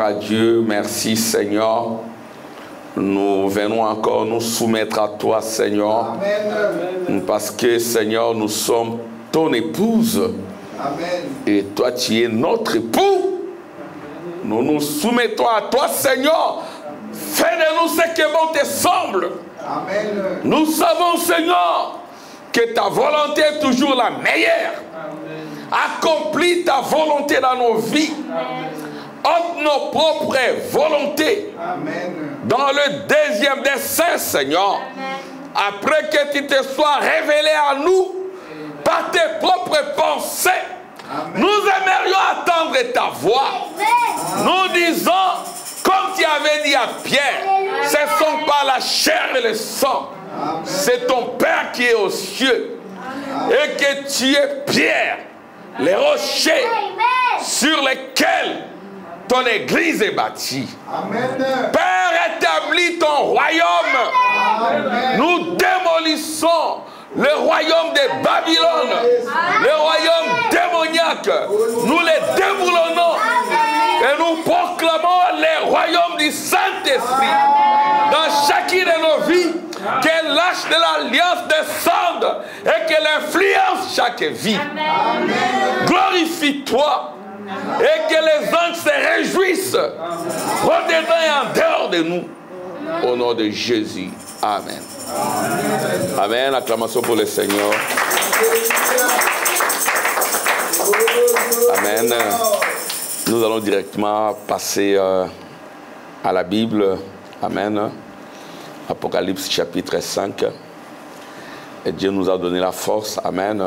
à Dieu, merci Seigneur. Nous venons encore nous soumettre à toi, Seigneur. Amen. Parce que, Seigneur, nous sommes ton épouse. Amen. Et toi, tu es notre époux. Nous nous soumettons à toi, Seigneur. Fais de nous ce que bon te semble. Amen. Nous savons, Seigneur, que ta volonté est toujours la meilleure. Amen. Accomplis ta volonté dans nos vies. Entre nos propres volontés. Amen. Dans le deuxième dessein, Seigneur. Amen. Après que tu te sois révélé à nous par tes propres pensées. Amen. Nous aimerions attendre ta voix. Amen. Nous disons, comme tu avais dit à Pierre, ce ne sont pas la chair et le sang. C'est ton Père qui est aux cieux. Amen. Et que tu es Pierre, les rochers sur lesquels ton église est bâtie. Amen. Père, établis ton royaume. Amen. Nous démolissons le royaume de Babylone, le royaume démoniaque. Nous les déboulonnons et nous proclamons le royaume du Saint-Esprit dans chacune de nos vies. Que l'âge de l'alliance descende et que l'influence chaque vie. Glorifie-toi. Et que les anges se réjouissent au-dedans et en dehors de nous. Au nom de Jésus. Amen. Amen. Acclamation pour le Seigneur. Amen. Nous allons directement passer à la Bible. Amen. Apocalypse chapitre 5. Et Dieu nous a donné la force. Amen.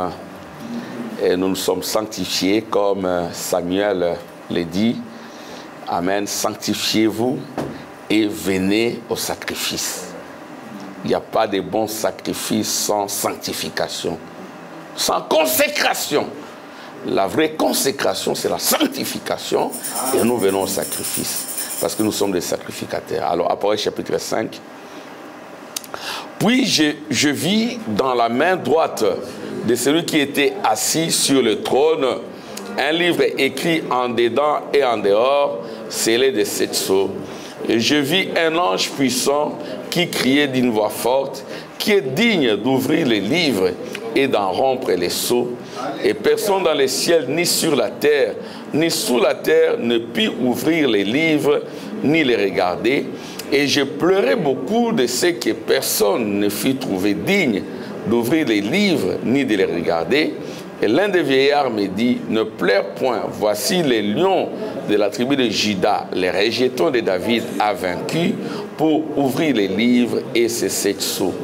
Et nous nous sommes sanctifiés comme Samuel le dit. Amen. Sanctifiez-vous et venez au sacrifice. Il n'y a pas de bon sacrifice sans sanctification, sans consécration. La vraie consécration, c'est la sanctification. Et nous venons au sacrifice. Parce que nous sommes des sacrificateurs. Alors, Apocalypse chapitre 5. Puis je vis dans la main droite de celui qui était assis sur le trône un livre écrit en dedans et en dehors, scellé de 7 sceaux. Et je vis un ange puissant qui criait d'une voix forte, qui est digne d'ouvrir les livres et d'en rompre les sceaux. Et personne dans les ciels, ni sur la terre, ni sous la terre, ne put ouvrir les livres, ni les regarder. Et je pleurais beaucoup de ce que personne ne fut trouvé digne d'ouvrir les livres, ni de les regarder. Et l'un des vieillards me dit, ne pleure point, voici les lions de la tribu de Juda, les rejetons de David a vaincu pour ouvrir les livres et ses 7 sceaux.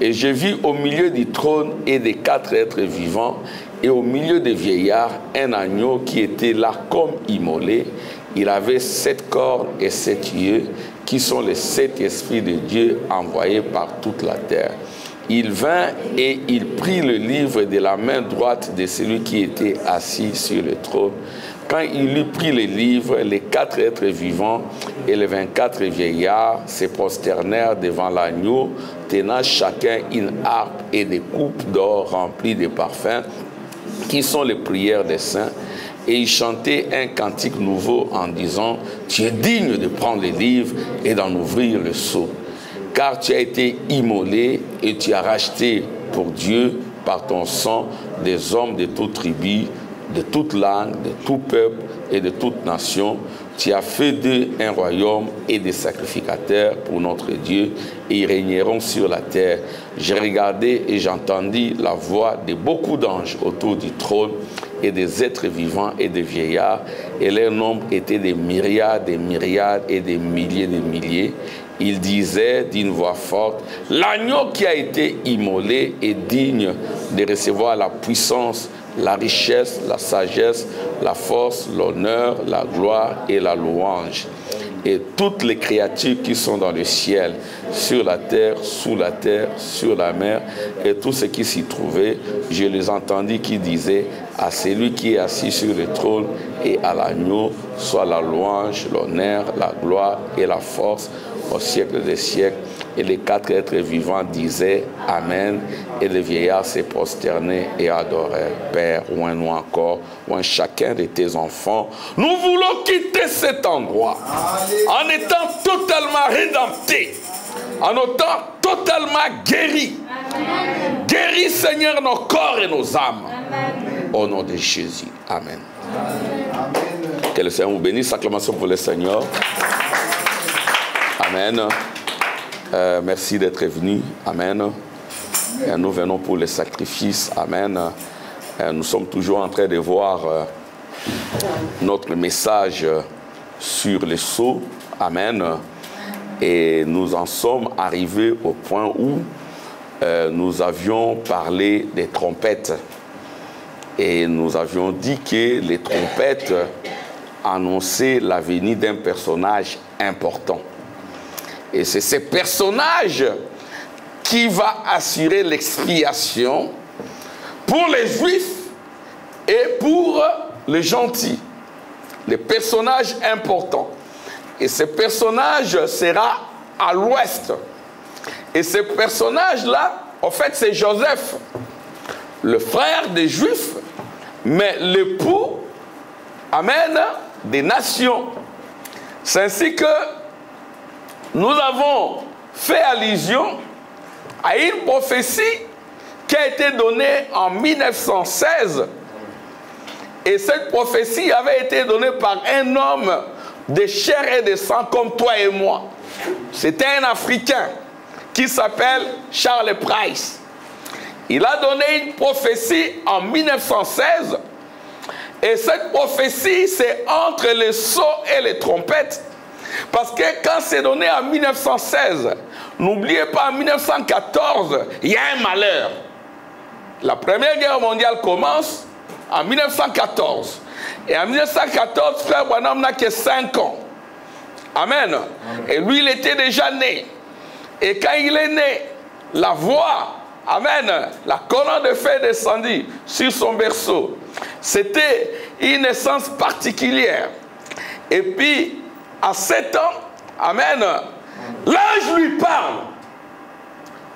Et je vis au milieu du trône et des 4 êtres vivants, et au milieu des vieillards, un agneau qui était là comme immolé. Il avait 7 cornes et 7 yeux, qui sont les 7 esprits de Dieu envoyés par toute la terre. Il vint et il prit le livre de la main droite de celui qui était assis sur le trône. Quand il eut pris le livre, les 4 êtres vivants et les 24 vieillards se prosternèrent devant l'agneau, tenant chacun une harpe et des coupes d'or remplies de parfums, qui sont les prières des saints. Et ils chantaient un cantique nouveau en disant, « Tu es digne de prendre le livre et d'en ouvrir le sceau. Car tu as été immolé et tu as racheté pour Dieu par ton sang des hommes de toute tribu, de toute langue, de tout peuple et de toute nation. Tu as fait d'eux un royaume et des sacrificateurs pour notre Dieu, et ils régneront sur la terre. J'ai regardé et j'entendis la voix de beaucoup d'anges autour du trône et des êtres vivants et des vieillards, et leur nombre était des myriades et des milliers de milliers. Il disait d'une voix forte, « L'agneau qui a été immolé est digne de recevoir la puissance, la richesse, la sagesse, la force, l'honneur, la gloire et la louange. » Et toutes les créatures qui sont dans le ciel, sur la terre, sous la terre, sur la mer, et tout ce qui s'y trouvait, je les entendis qui disaient, à celui qui est assis sur le trône et à l'agneau, soit la louange, l'honneur, la gloire et la force au siècle des siècles. Et les 4 êtres vivants disaient Amen. Et le vieillard s'est prosterné et adorait. Père, oins-nous encore, oins chacun de tes enfants. Nous voulons quitter cet endroit en étant totalement rédemptés, en étant totalement guéris. Amen. Guéris, Seigneur, nos corps et nos âmes. Amen. Au nom de Jésus. Amen. Amen. Que le Seigneur vous bénisse. Acclamation pour le Seigneur. Amen. Merci d'être venu. Amen. Et nous venons pour le sacrifice. Amen. Nous sommes toujours en train de voir notre message sur les sceaux. Amen. Et nous en sommes arrivés au point où nous avions parlé des trompettes. Et nous avions dit que les trompettes annonçaient la venue d'un personnage important. Et c'est ce personnage qui va assurer l'expiation pour les Juifs et pour les gentils. Les personnages importants. Et ce personnage sera à l'ouest. Et ce personnage-là, en fait, c'est Joseph, le frère des Juifs, mais l'époux, amen, des nations. C'est ainsi que nous avons fait allusion à une prophétie qui a été donnée en 1916. Et cette prophétie avait été donnée par un homme de chair et de sang comme toi et moi. C'était un Africain qui s'appelle Charles Price. Il a donné une prophétie en 1916. Et cette prophétie, c'est entre les sceaux et les trompettes. Parce que quand c'est donné en 1916, n'oubliez pas, en 1914, il y a un malheur. La Première Guerre mondiale commence en 1914. Et en 1914, frère Branham n'a que 5 ans. Amen. Amen. Et lui, il était déjà né. Et quand il est né, la voix, amen, la colonne de feu descendit sur son berceau. C'était une naissance particulière. Et puis, à 7 ans, amen, l'ange lui parle.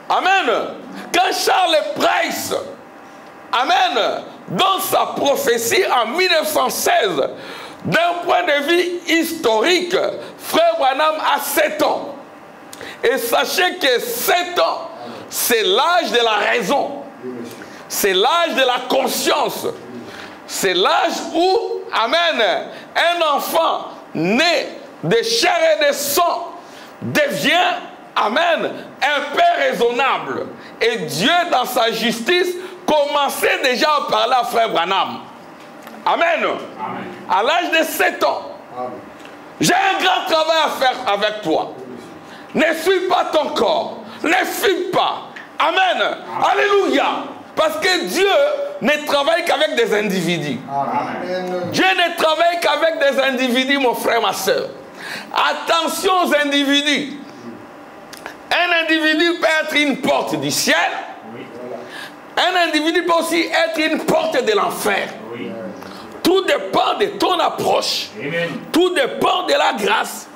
Amen. Quand Charles Price, amen, dans sa prophétie en 1916, d'un point de vue historique, frère Branham a 7 ans. Et sachez que 7 ans, c'est l'âge de la raison. C'est l'âge de la conscience. C'est l'âge où, amen, un enfant né de chair et de sang devient, amen, un père raisonnable. Et Dieu, dans sa justice, commençait déjà à parler à frère Branham. Amen. Amen. À l'âge de 7 ans. J'ai un grand travail à faire avec toi. Ne suis pas ton corps. Ne fuis pas. Amen. Amen. Alléluia. Parce que Dieu ne travaille qu'avec des individus. Amen. Dieu ne travaille qu'avec des individus, mon frère, ma soeur. Attention aux individus. Un individu peut être une porte du ciel. Oui. Un individu peut aussi être une porte de l'enfer. Oui. Tout dépend de ton approche. Amen. Tout dépend de la grâce.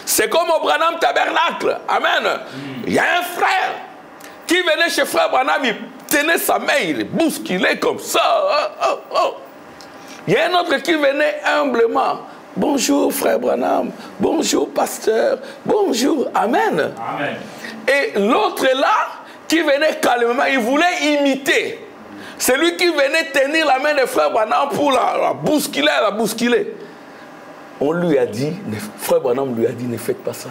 C'est comme au Branham Tabernacle. Amen. Il y a un frère qui venait chez frère Branham, il tenait sa main, il bousculait comme ça. Il y a un autre qui venait humblement. Bonjour frère Branham, bonjour pasteur, bonjour, amen. Amen. Et l'autre là, qui venait calmement, il voulait imiter. C'est lui qui venait tenir la main de frère Branham pour la bousculer. On lui a dit, frère Branham lui a dit, ne faites pas ça.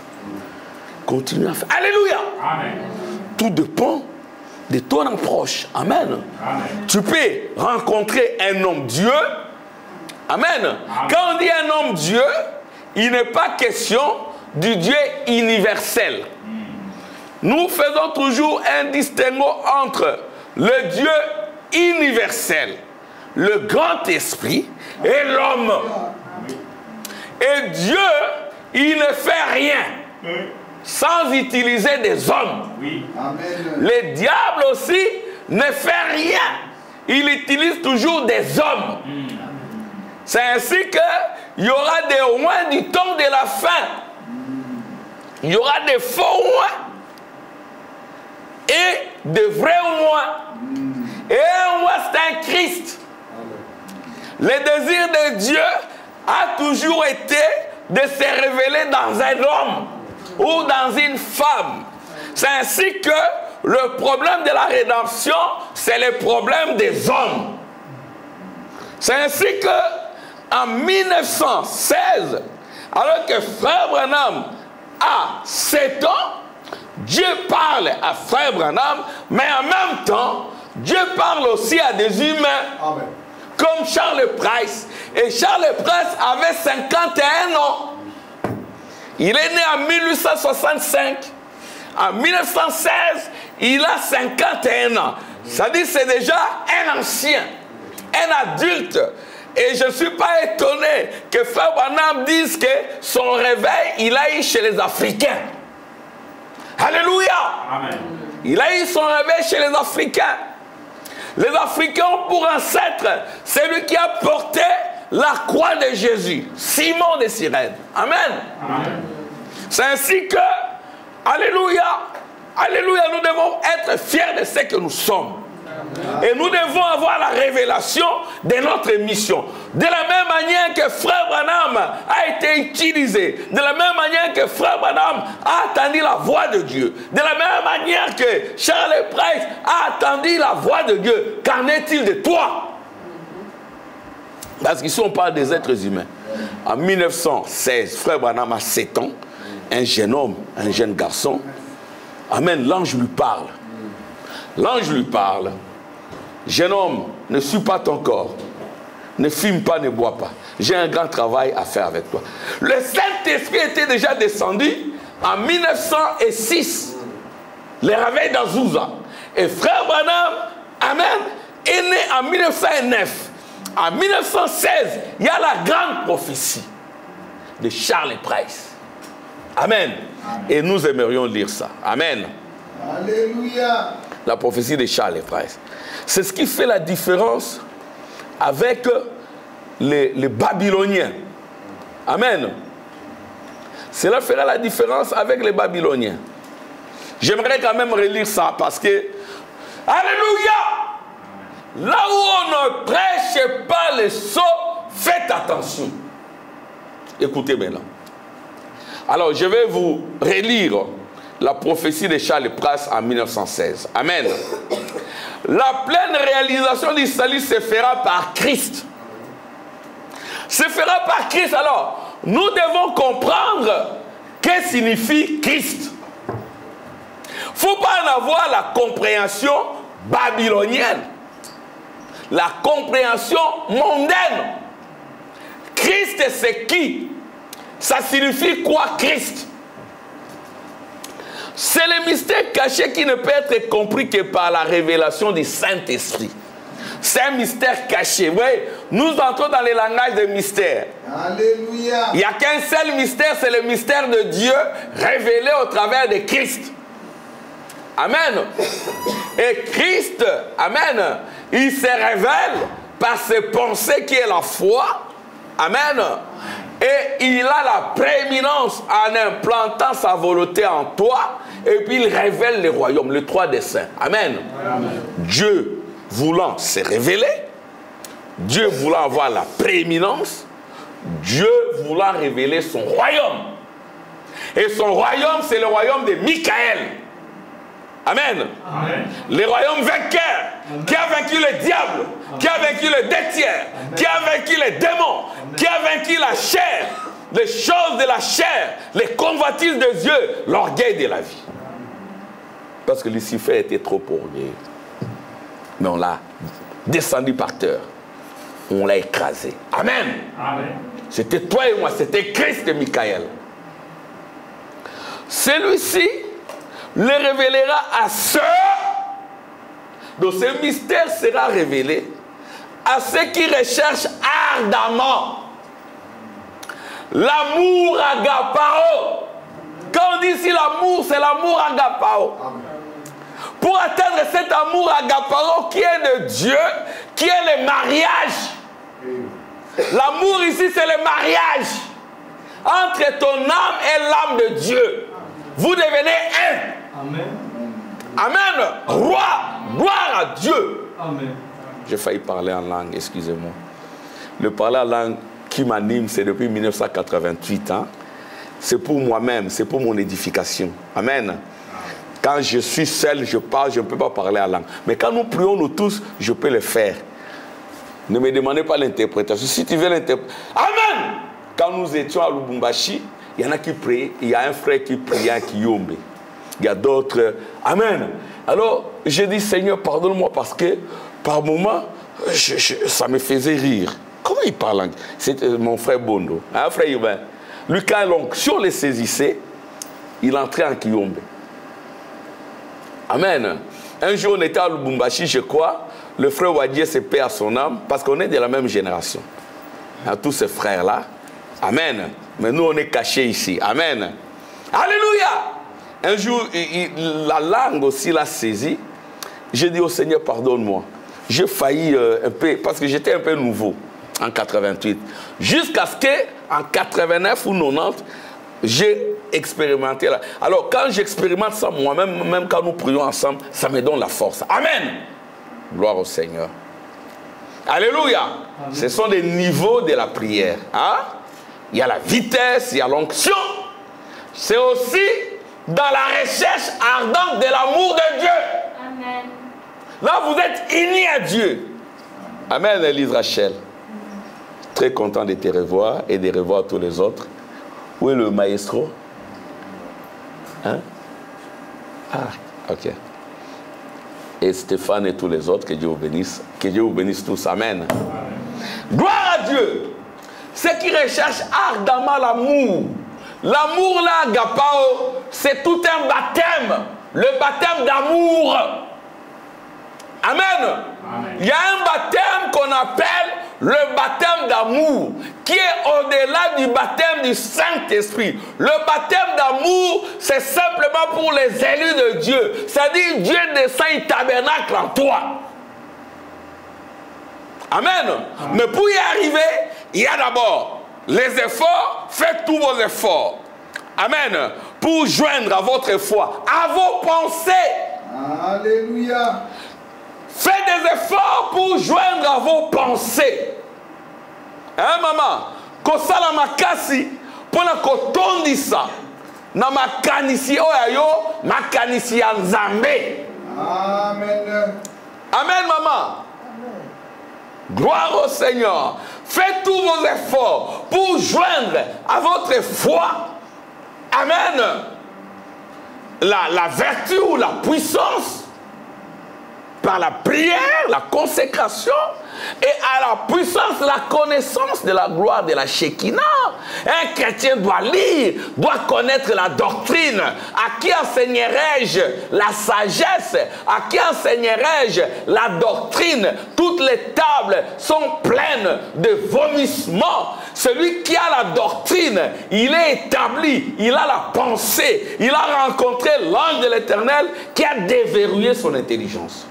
Continuez à faire. Alléluia. Amen. Tout dépend de ton approche. Amen. Amen. Tu peux rencontrer un homme Dieu. Amen. Amen. Quand on dit un homme Dieu, il n'est pas question du Dieu universel. Nous faisons toujours un distinguo entre le Dieu universel, le grand esprit et l'homme. Et Dieu, il ne fait rien sans utiliser des hommes. Oui. Le diable aussi ne fait rien. Il utilise toujours des hommes. C'est ainsi qu'il y aura des rois du temps de la fin. Il y aura des faux rois et de vrais rois. Et un roi, c'est un Christ. Le désir de Dieu a toujours été de se révéler dans un homme ou dans une femme. C'est ainsi que le problème de la rédemption, c'est le problème des hommes. C'est ainsi que en 1916, alors que Frère Branham a 7 ans, Dieu parle à Frère Branham, mais en même temps, Dieu parle aussi à des humains. Amen. Comme Charles Price. Et Charles Price avait 51 ans. Il est né en 1865. En 1916, il a 51 ans. Ça dit c'est déjà un ancien, un adulte. Et je ne suis pas étonné que Frère Branham dise que son réveil, il a eu chez les Africains. Alléluia. Amen. Il a eu son réveil chez les Africains. Les Africains ont pour ancêtre celui qui a porté la croix de Jésus, Simon de Cyrène. Amen. Amen. C'est ainsi que, alléluia, alléluia, nous devons être fiers de ce que nous sommes. Et nous devons avoir la révélation de notre mission. De la même manière que Frère Branham a été utilisé, de la même manière que Frère Branham a attendu la voix de Dieu, de la même manière que Charles Price a attendu la voix de Dieu, qu'en est-il de toi? Parce qu'ici on parle des êtres humains. En 1916, Frère Branham a 7 ans, un jeune homme, un jeune garçon. Amen, l'ange lui parle. L'ange lui parle. Jeune homme, ne suis pas ton corps. Ne fume pas, ne bois pas. J'ai un grand travail à faire avec toi. Le Saint-Esprit était déjà descendu en 1906. Le réveil d'Azusa. Et Frère Branham, amen, est né en 1909. En 1916, il y a la grande prophétie de Charles Price. Amen. Et nous aimerions lire ça. Amen. Alléluia. La prophétie de Charles Price. C'est ce qui fait la différence avec les Babyloniens. Amen. Cela fera la différence avec les Babyloniens. J'aimerais quand même relire ça parce que, alléluia, là où on ne prêche pas les sots, faites attention. Écoutez maintenant. Alors, je vais vous relire la prophétie de Charles Price en 1916. Amen. La pleine réalisation du salut se fera par Christ. Se fera par Christ. Alors, nous devons comprendre que signifie Christ. Il ne faut pas en avoir la compréhension babylonienne. La compréhension mondaine. Christ, c'est qui? Ça signifie quoi, Christ? C'est le mystère caché qui ne peut être compris que par la révélation du Saint-Esprit. C'est un mystère caché. Vous voyez, nous entrons dans les langages de mystère. Alléluia. Il n'y a qu'un seul mystère, c'est le mystère de Dieu révélé au travers de Christ. Amen. Et Christ, amen, il se révèle par ses pensées qui est la foi. Amen. Et il a la prééminence en implantant sa volonté en toi. Et puis il révèle les royaumes, les 3 desseins. Amen. Amen. Dieu voulant se révéler, Dieu voulant avoir la prééminence, Dieu voulant révéler son royaume. Et son royaume, c'est le royaume de Michael. Amen. Amen. Le royaume vainqueur, amen, qui a vaincu le diable, amen, qui a vaincu le détiers, qui a vaincu les démons, amen, qui a vaincu la chair, les choses de la chair, les convoitises des yeux, l'orgueil de la vie. Parce que Lucifer était trop orgueilleux. Mais on l'a descendu par terre. On l'a écrasé. Amen. Amen. C'était toi et moi, c'était Christ et Michael. Celui-ci le révélera à ceux, donc ce mystère sera révélé à ceux qui recherchent ardemment l'amour agapao. Quand on dit ici l'amour, c'est l'amour agapao. Pour atteindre cet amour agapao qui est de Dieu, qui est le mariage. L'amour ici, c'est le mariage entre ton âme et l'âme de Dieu. vous devenez un. Amen. Amen. Roi, gloire à Dieu. Amen. J'ai failli parler en langue, excusez-moi. Le parler en langue qui m'anime, c'est depuis 1988. Hein? C'est pour moi-même, c'est pour mon édification. Amen. Quand je suis seul, je parle, je ne peux pas parler en langue. Mais quand nous prions, nous tous, je peux le faire. Ne me demandez pas l'interprétation. Si tu veux l'interpréter. Amen. Quand nous étions à Lubumbashi, il y en a qui priaient. Il y a un frère qui priait à Kiyombe. Il y a d'autres. Amen. Alors, je dis, Seigneur, pardonne-moi parce que par moments, ça me faisait rire. Comment il parle? C'est mon frère Bondo, un frère urbain. Lui, quand l'onction le saisissait, il entrait en Kiyombe. Amen. Un jour, on était à Lubumbashi, je crois. Le frère Wadier se paie à son âme parce qu'on est de la même génération. Tous ces frères-là. Amen. Mais nous, on est cachés ici. Amen. Alléluia. Un jour, la langue aussi l'a saisi. J'ai dit au Seigneur, pardonne-moi. J'ai failli un peu, parce que j'étais un peu nouveau en 88. Jusqu'à ce qu'en 89 ou 90, j'ai expérimenté là. Alors, quand j'expérimente ça moi-même, même quand nous prions ensemble, ça me donne la force. Amen. Gloire au Seigneur. Alléluia. Amen. Ce sont des niveaux de la prière. Hein? Il y a la vitesse, il y a l'onction. C'est aussi dans la recherche ardente de l'amour de Dieu. Amen. Là, vous êtes unis à Dieu. Amen, Élise Rachel. Très content de te revoir et de revoir tous les autres. Où est le maestro? Hein? Ah, ok. Et Stéphane et tous les autres, que Dieu vous bénisse. Que Dieu vous bénisse tous. Amen. Amen. Gloire à Dieu. Ceux qui recherchent ardemment l'amour. L'amour là, Agapao, c'est tout un baptême. Le baptême d'amour. Amen. Amen. Il y a un baptême qu'on appelle le baptême d'amour, qui est au-delà du baptême du Saint-Esprit. Le baptême d'amour, c'est simplement pour les élus de Dieu. C'est-à-dire, Dieu descend, il tabernacle en toi. Amen. Amen. Mais pour y arriver, il y a d'abord les efforts. Faites tous vos efforts. Amen. Pour joindre à votre foi, à vos pensées. Alléluia. Faites des efforts pour joindre à vos pensées. Hein, maman? Kosala makasi, pona kotondisa. Na makanisi oyayo, makanisi ya Nzambe. Amen. Amen, maman. Amen. Gloire au Seigneur. Faites tous vos efforts pour joindre à votre foi. Amen. La vertu ou la puissance. Par la prière, la consécration et à la puissance, la connaissance de la gloire de la Shekinah. Un chrétien doit lire, doit connaître la doctrine. À qui enseignerai-je la sagesse? À qui enseignerai-je la doctrine? Toutes les tables sont pleines de vomissements. Celui qui a la doctrine, il est établi, il a la pensée, il a rencontré l'ange de l'Éternel qui a déverrouillé son intelligence.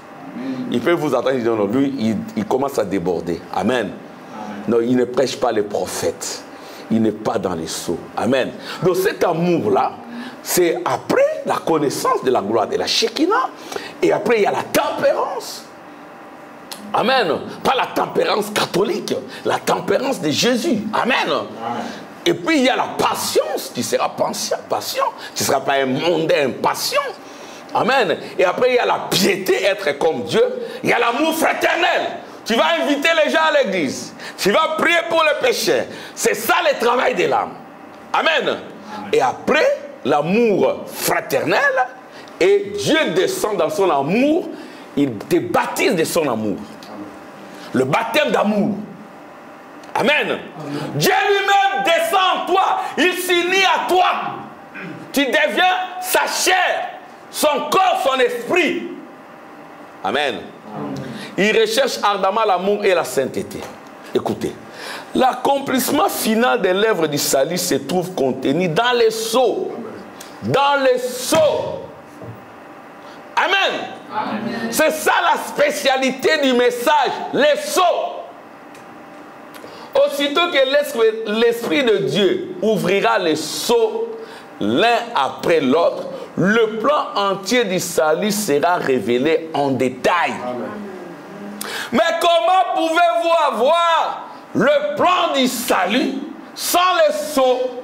Il peut vous entendre, non, lui, il commence à déborder. Amen. Amen. Non, il ne prêche pas les prophètes. Il n'est pas dans les sceaux. Amen. Donc cet amour-là, c'est après la connaissance de la gloire de la Shekinah. Et après, il y a la tempérance. Amen. Pas la tempérance catholique, la tempérance de Jésus. Amen. Amen. Et puis, il y a la patience. Tu seras patient. Tu ne seras pas un mondain impatient. Amen. Et après, il y a la piété, être comme Dieu. Il y a l'amour fraternel. Tu vas inviter les gens à l'église. Tu vas prier pour les péchés. C'est ça le travail de l'âme. Amen. Amen. Et après, l'amour fraternel. Et Dieu descend dans son amour. Il te baptise de son amour. Le baptême d'amour. Amen. Amen. Dieu lui-même descend en toi. Il s'unit à toi. Tu deviens sa chair. Son corps, son esprit. Amen. Amen. Il recherche ardemment l'amour et la sainteté. Écoutez, l'accomplissement final de l'œuvre du salut se trouve contenu dans les sceaux. Dans les sceaux. Amen. Amen. C'est ça la spécialité du message, les sceaux. Aussitôt que l'Esprit de Dieu ouvrira les sceaux, l'un après l'autre, le plan entier du salut sera révélé en détail. Amen. Mais comment pouvez-vous avoir le plan du salut sans les sceaux?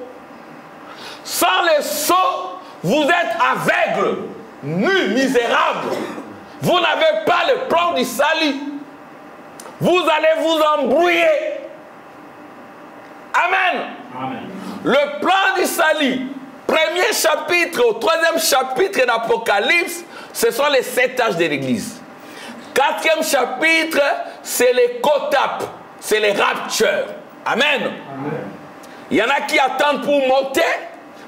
Sans les sceaux, vous êtes aveugles, nus, misérables. Vous n'avez pas le plan du salut. Vous allez vous embrouiller. Amen. Amen. Le plan du salut, premier chapitre au troisième chapitre d'Apocalypse, ce sont les 7 âges de l'Église. Quatrième chapitre, c'est les kotap, c'est les raptures. Amen. Amen. Il y en a qui attendent pour monter,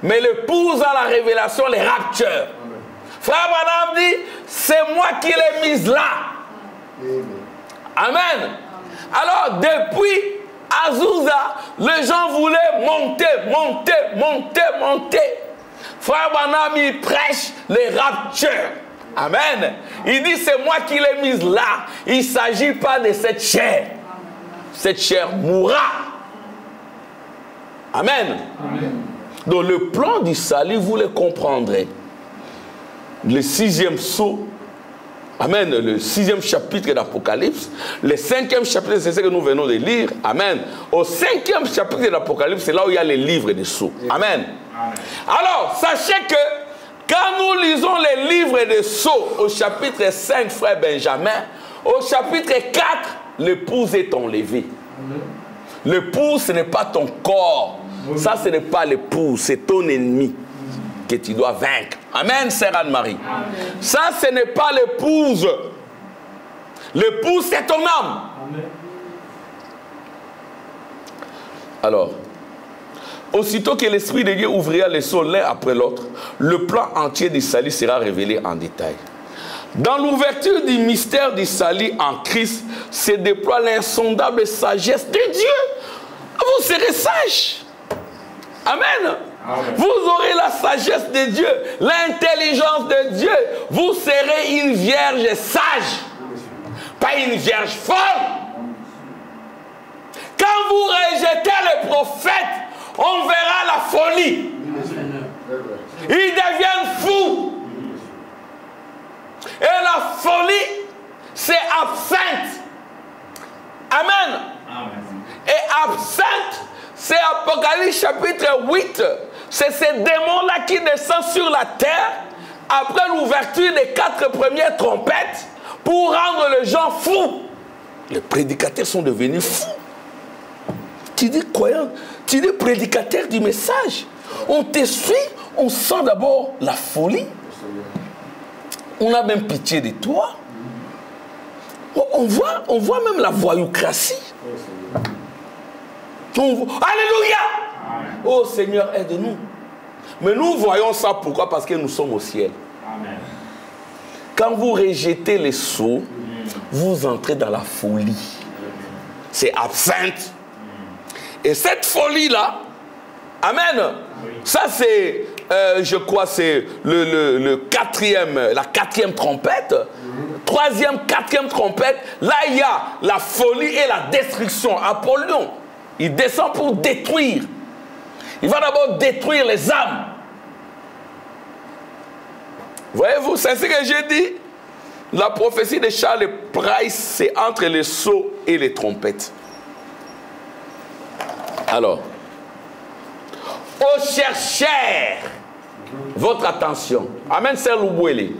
mais l'épouse a la révélation, les raptures. Amen. Frère Branham dit, c'est moi qui l'ai mise là. Amen. Amen. Alors, depuis Azusa, les gens voulaient monter. Frère Branham, il prêche les raptures. Amen. Il dit, c'est moi qui l'ai mise là. Il ne s'agit pas de cette chair. Cette chair mourra. Amen. Amen. Donc le plan du salut, vous le comprendrez. Le 6e sceau. Amen. Le 6e chapitre d'Apocalypse. Le 5e chapitre, c'est ce que nous venons de lire. Amen. Au 5e chapitre de l'Apocalypse, c'est là où il y a les livres des sceaux. Amen. Amen. Alors, sachez que quand nous lisons les livres des sceaux au chapitre 5, frère Benjamin, au chapitre 4, l'épouse est enlevée. L'épouse, ce n'est pas ton corps. Ça, ce n'est pas l'épouse, c'est ton ennemi que tu dois vaincre. Amen, sœur Anne-Marie. Ça, ce n'est pas l'épouse. L'épouse, c'est ton âme. Amen. Alors, aussitôt que l'Esprit de Dieu ouvrira les sceaux l'un après l'autre, le plan entier du salut sera révélé en détail. Dans l'ouverture du mystère du salut en Christ, se déploie l'insondable sagesse de Dieu. Vous serez sages. Amen. Amen. Vous aurez la sagesse de Dieu, l'intelligence de Dieu. Vous serez une vierge sage, pas une vierge folle. Quand vous rejetez les prophètes, on verra la folie. Ils deviennent fous. Et la folie, c'est absinthe. Amen. Amen. Et absinthe, c'est Apocalypse chapitre 8. C'est ces démons-là qui descendent sur la terre après l'ouverture des 4 premières trompettes pour rendre les gens fous. Les prédicateurs sont devenus fous. Tu dis croyant, tu dis prédicateur du message. On te suit, on sent d'abord la folie. On a même pitié de toi. On voit même la voyoucratie. Alléluia! Oh Seigneur, aide-nous. Mais nous voyons ça pourquoi? Parce que nous sommes au ciel. Amen. Quand vous rejetez les sceaux, vous entrez dans la folie. C'est absinthe. Et cette folie-là, amen, ça c'est, je crois, c'est la quatrième trompette. Troisième, quatrième trompette, là il y a la folie et la destruction. Apollyon, il descend pour détruire. Il va d'abord détruire les âmes. Voyez-vous, c'est ce que j'ai dit. La prophétie de Charles Price, c'est entre les sceaux et les trompettes. Alors, au chercheur, votre attention. Amen, sœur Loubouélé.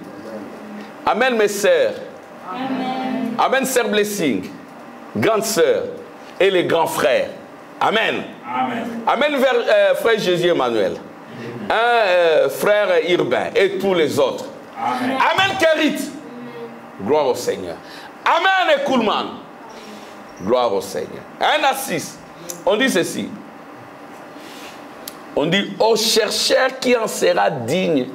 Amen, mes sœurs. Amen. Amen, sœur Blessing. Grande sœur et les grands frères. Amen. Amen. Amen, frère Jésus Emmanuel. Frère Urbain et tous les autres. Amen. Amen, Kérit. Gloire au Seigneur. Amen, Ekoulman. Gloire au Seigneur. 1-6. On dit ceci. On dit, au chercheur qui en sera digne,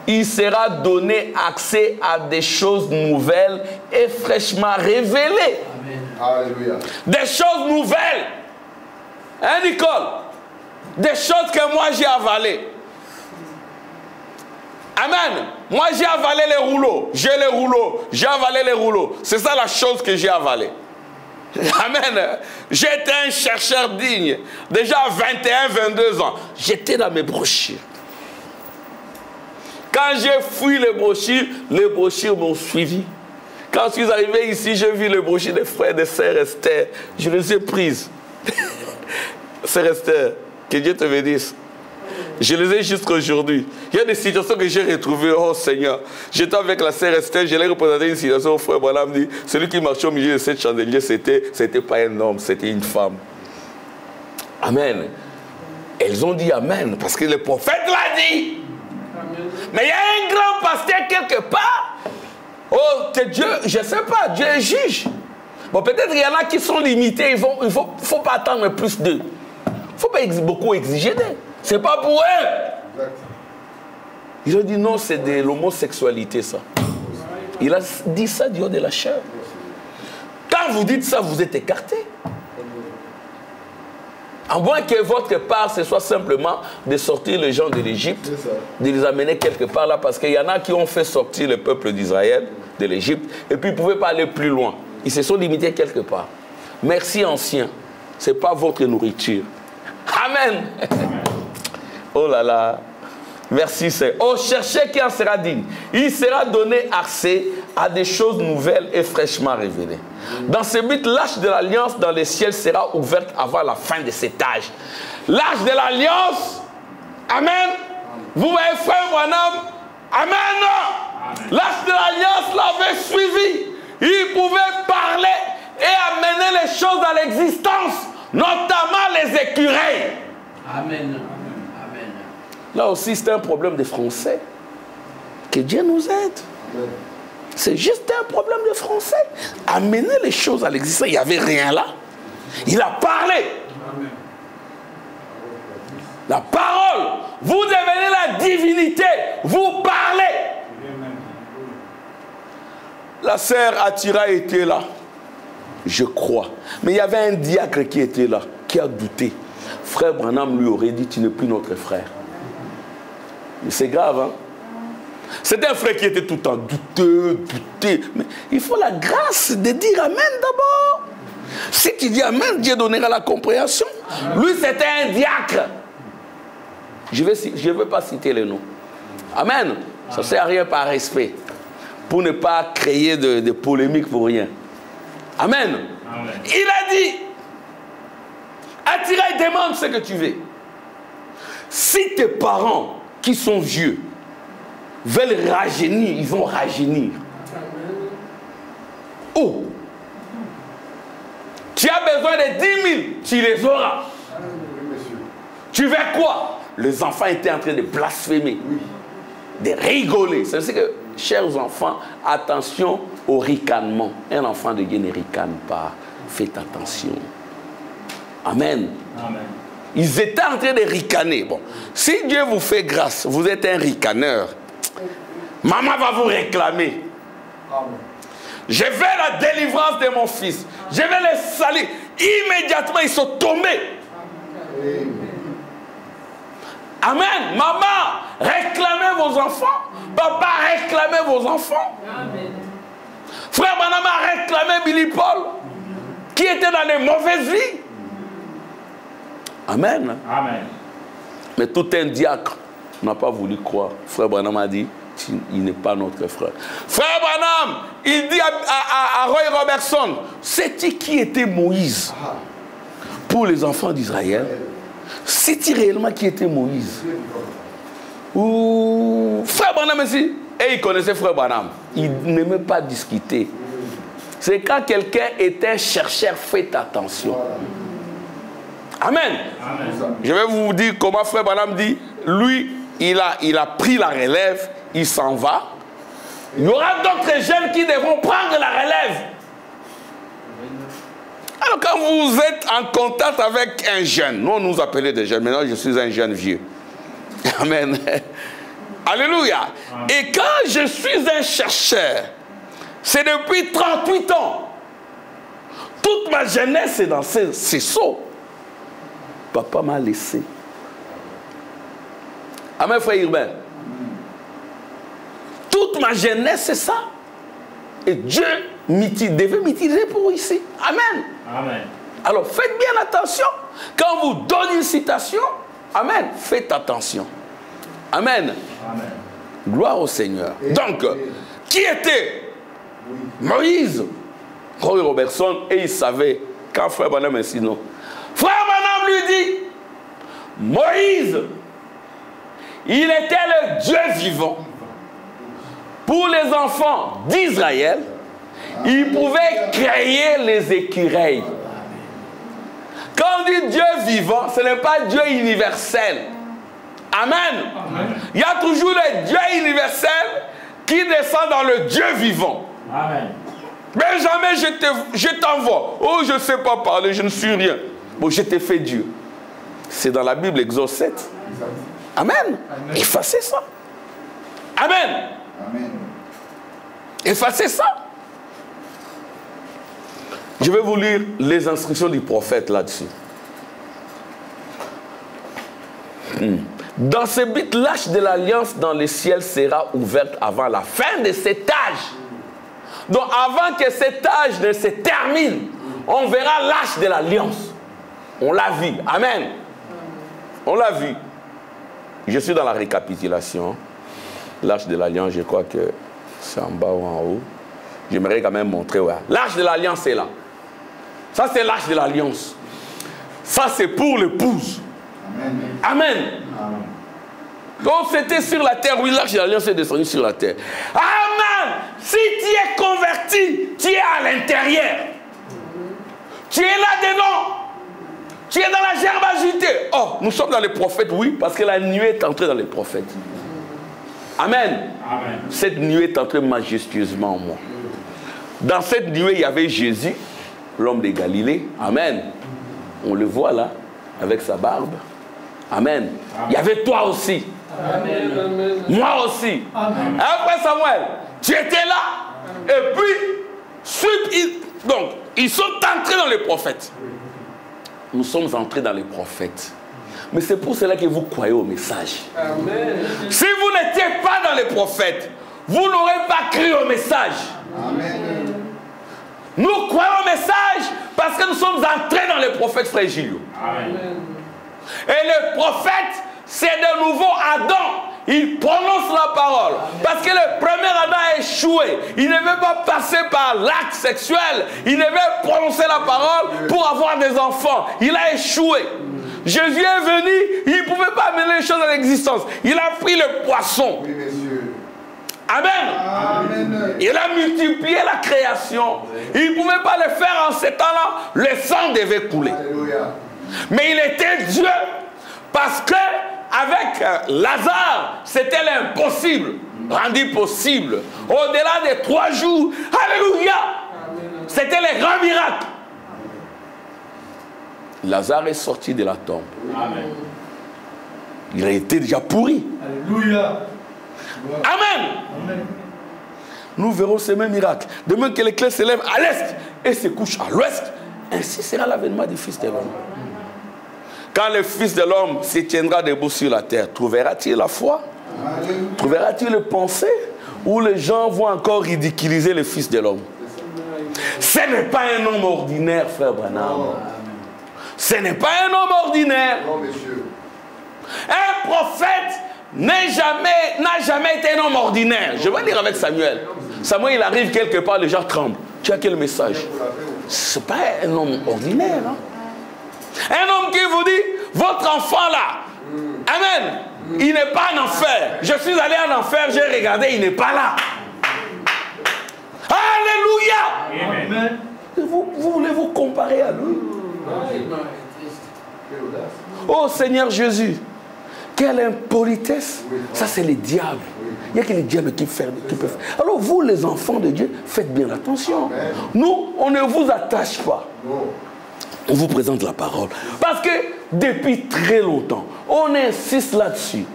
il sera donné accès à des choses nouvelles et fraîchement révélées. Amen. Alléluia. Des choses nouvelles. Hein, Nicole? Des choses que moi j'ai avalées. Amen. Moi j'ai avalé les rouleaux. J'ai les rouleaux. J'ai avalé les rouleaux. C'est ça la chose que j'ai avalée. Amen. J'étais un chercheur digne. Déjà à 21, 22 ans. J'étais dans mes brochures. Quand j'ai fui les brochures m'ont suivi. Quand je suis arrivé ici, j'ai vu les brochures des frères et des sœurs Esther. Je les ai prises. Sœur Esther, que Dieu te bénisse. Je les ai jusqu'à aujourd'hui. Il y a des situations que j'ai retrouvées. Oh Seigneur, j'étais avec la sœur Esther, je l'ai représenté une situation au frère Branham dit, celui qui marchait au milieu de cette chandelier, c'était pas un homme, c'était une femme. Amen. Elles ont dit Amen, parce que le prophète l'a dit. Amen. Mais il y a un grand pasteur quelque part. Oh, que Dieu, je ne sais pas, Dieu est juge. Bon, peut-être qu'il y en a qui sont limités, il ne faut pas attendre plus d'eux. Il ne faut pas beaucoup exiger d'eux. Ce n'est pas pour eux. Ils ont dit non, c'est de l'homosexualité, ça. Il a dit ça du haut de la chair. Quand vous dites ça, vous êtes écarté. À moins que votre part, ce soit simplement de sortir les gens de l'Égypte, de les amener quelque part là, parce qu'il y en a qui ont fait sortir le peuple d'Israël de l'Égypte, et puis ils ne pouvaient pas aller plus loin. Ils se sont limités quelque part. Merci, anciens. Ce n'est pas votre nourriture. Amen. Oh là là. Merci, Seigneur. Oh, cherchez qui en sera digne. Il sera donné accès à des choses nouvelles et fraîchement révélées. Dans ce but, l'arche de l'alliance dans les ciels sera ouverte avant la fin de cet âge. L'arche de l'alliance, amen. Vous voyez, frère Branham, amen. L'arche de l'alliance l'avait suivi. Il pouvait parler et amener les choses à l'existence, notamment les écureuils. Amen. Là aussi, c'est un problème des Français. Que Dieu nous aide. C'est juste un problème de Français. Amener les choses à l'existence. Il n'y avait rien là. Il a parlé. La parole. Vous devenez la divinité. Vous parlez. La sœur Attira était là. Je crois. Mais il y avait un diacre qui était là, qui a douté. Frère Branham lui aurait dit, tu n'es plus notre frère. Mais c'est grave, hein? C'est un frère qui était tout le temps douté. Mais il faut la grâce de dire Amen d'abord. Si tu dis Amen, Dieu donnera la compréhension. Lui, c'était un diacre. Je ne vais pas citer les noms. Amen. Ça ne sert à rien par respect. Pour ne pas créer de polémiques pour rien. Amen. Amen. Il a dit, Attira, demande ce que tu veux. Si tes parents qui sont vieux veulent rajeunir, ils vont rajeunir. Oh! Tu as besoin de 10 000, tu les auras. Tu veux quoi? Les enfants étaient en train de blasphémer, de rigoler. C'est ce que, chers enfants, attention au ricanement. Un enfant de Dieu ne ricane pas. Faites attention. Amen. Amen. Ils étaient en train de ricaner. Bon, si Dieu vous fait grâce, vous êtes un ricaneur, maman va vous réclamer. Amen. Je veux la délivrance de mon fils. Je vais les salir. Immédiatement, ils sont tombés. Amen. Amen. Maman, réclamez vos enfants. Papa, réclamez vos enfants. Amen. Frère Branham a réclamé Billy Paul, qui était dans les mauvaises vies. Amen. Amen. Mais tout un diacre n'a pas voulu croire. Frère Branham a dit, il n'est pas notre frère. Frère Branham, il dit à Roy Robertson, sais-tu qui était Moïse pour les enfants d'Israël? Sais-tu réellement qui était Moïse? Ou Frère Branham ici, et il connaissait Frère Branham. Il n'aimait pas discuter. C'est quand quelqu'un était chercheur, faites attention. Amen. Amen. Je vais vous dire comment Frère Branham dit. Lui, il a pris la relève, il s'en va. Il y aura d'autres jeunes qui devront prendre la relève. Alors quand vous êtes en contact avec un jeune, nous on nous appelait des jeunes, maintenant je suis un jeune vieux. Amen. Alléluia. Amen. Et quand je suis un chercheur, c'est depuis 38 ans. Toute ma jeunesse est dans ces seaux. Papa m'a laissé. Amen, frère Urbain. Toute ma jeunesse, c'est ça. Et Dieu devait m'utiliser pour ici. Amen. Amen. Alors, faites bien attention. Quand on vous donne une citation, amen, faites attention. Amen. Amen. Gloire au Seigneur. Donc, qui était Moïse? Roy Robertson, et il savait, quand Frère Branham est sinon. Frère Branham lui dit, Moïse, il était le Dieu vivant. Pour les enfants d'Israël, il pouvait créer les écureuils. Quand on dit Dieu vivant, ce n'est pas Dieu universel. Amen. Amen. Il y a toujours le Dieu universel qui descend dans le Dieu vivant. Amen. Mais jamais je t'envoie. Oh, je ne sais pas parler, je ne suis rien. Bon, je t'ai fait Dieu. C'est dans la Bible, Exode 7. Amen. Amen. Effacez ça. Amen. Amen. Effacez ça. Je vais vous lire les instructions du prophète là-dessus. Dans ce but, l'arche de l'alliance dans le ciel sera ouverte avant la fin de cet âge. Donc avant que cet âge ne se termine, on verra l'arche de l'alliance. On l'a vu. Amen. On l'a vu. Je suis dans la récapitulation. L'arche de l'alliance, je crois que c'est en bas ou en haut. J'aimerais quand même montrer. Ouais. L'arche de l'alliance est là. Ça, c'est l'arche de l'alliance. Ça, c'est pour l'épouse. Amen. Amen. Amen. Donc, c'était sur la terre. Oui, l'arche de l'alliance est descendue sur la terre. Amen. Si tu es converti, tu es à l'intérieur. Tu es là-dedans. Tu es dans la gerbagité. Oh, nous sommes dans les prophètes, oui, parce que la nuée est entrée dans les prophètes. Amen. Amen. Cette nuée est entrée majestueusement en moi. Dans cette nuée, il y avait Jésus, l'homme de Galilée. Amen. On le voit là, avec sa barbe. Amen. Amen. Il y avait toi aussi. Amen. Moi aussi. Amen. Après Samuel, tu étais là. Amen. Et puis, donc, ils sont entrés dans les prophètes. Nous sommes entrés dans les prophètes. Mais c'est pour cela que vous croyez au message. Amen. Si vous n'étiez pas dans les prophètes, vous n'aurez pas cru au message. Amen. Nous croyons au message parce que nous sommes entrés dans les prophètes, frère Gilles. Amen. Et le prophète, c'est de nouveau Adam. Il prononce la parole. Parce que le premier Adam a échoué. Il ne veut pas passer par l'acte sexuel. Il ne veut prononcer la parole pour avoir des enfants. Il a échoué. Jésus est venu, il ne pouvait pas amener les choses à l'existence. Il a pris le poisson. Oui, monsieur. Amen. Amen. Il a multiplié la création. Il ne pouvait pas le faire en ces temps-là. Le sang devait couler. Alléluia. Mais il était Dieu parce que avec Lazare, c'était l'impossible rendu possible. Au-delà des 3 jours, alléluia, c'était les grands miracles. Lazare est sorti de la tombe. Amen. Il a été déjà pourri. Alléluia. Amen. Amen. Nous verrons ces mêmes miracles. Demain que l'éclair se lève à l'est et se couche à l'ouest, ainsi sera l'avènement du Fils de l'homme. Quand le Fils de l'homme se tiendra debout sur la terre, trouvera-t-il la foi? Trouvera-t-il le pensée? Ou les gens vont encore ridiculiser le Fils de l'homme? Ce n'est pas un homme ordinaire, frère Branham. Ce n'est pas un homme ordinaire. Un prophète n'a jamais été un homme ordinaire. Je vais lire avec Samuel. Samuel, il arrive quelque part, les gens tremblent. Tu as quel message? Ce n'est pas un homme ordinaire. Hein? Un homme qui vous dit, votre enfant là, amen, il n'est pas en enfer. Je suis allé en enfer, j'ai regardé, il n'est pas là. Alléluia. Amen. Vous voulez vous comparer à lui? Oh Seigneur Jésus, quelle impolitesse. Ça c'est les diables. Il n'y a que les diables qui peuvent. Alors vous les enfants de Dieu, faites bien attention. Nous, on ne vous attache pas. On vous présente la parole. Parce que depuis très longtemps, on insiste là-dessus.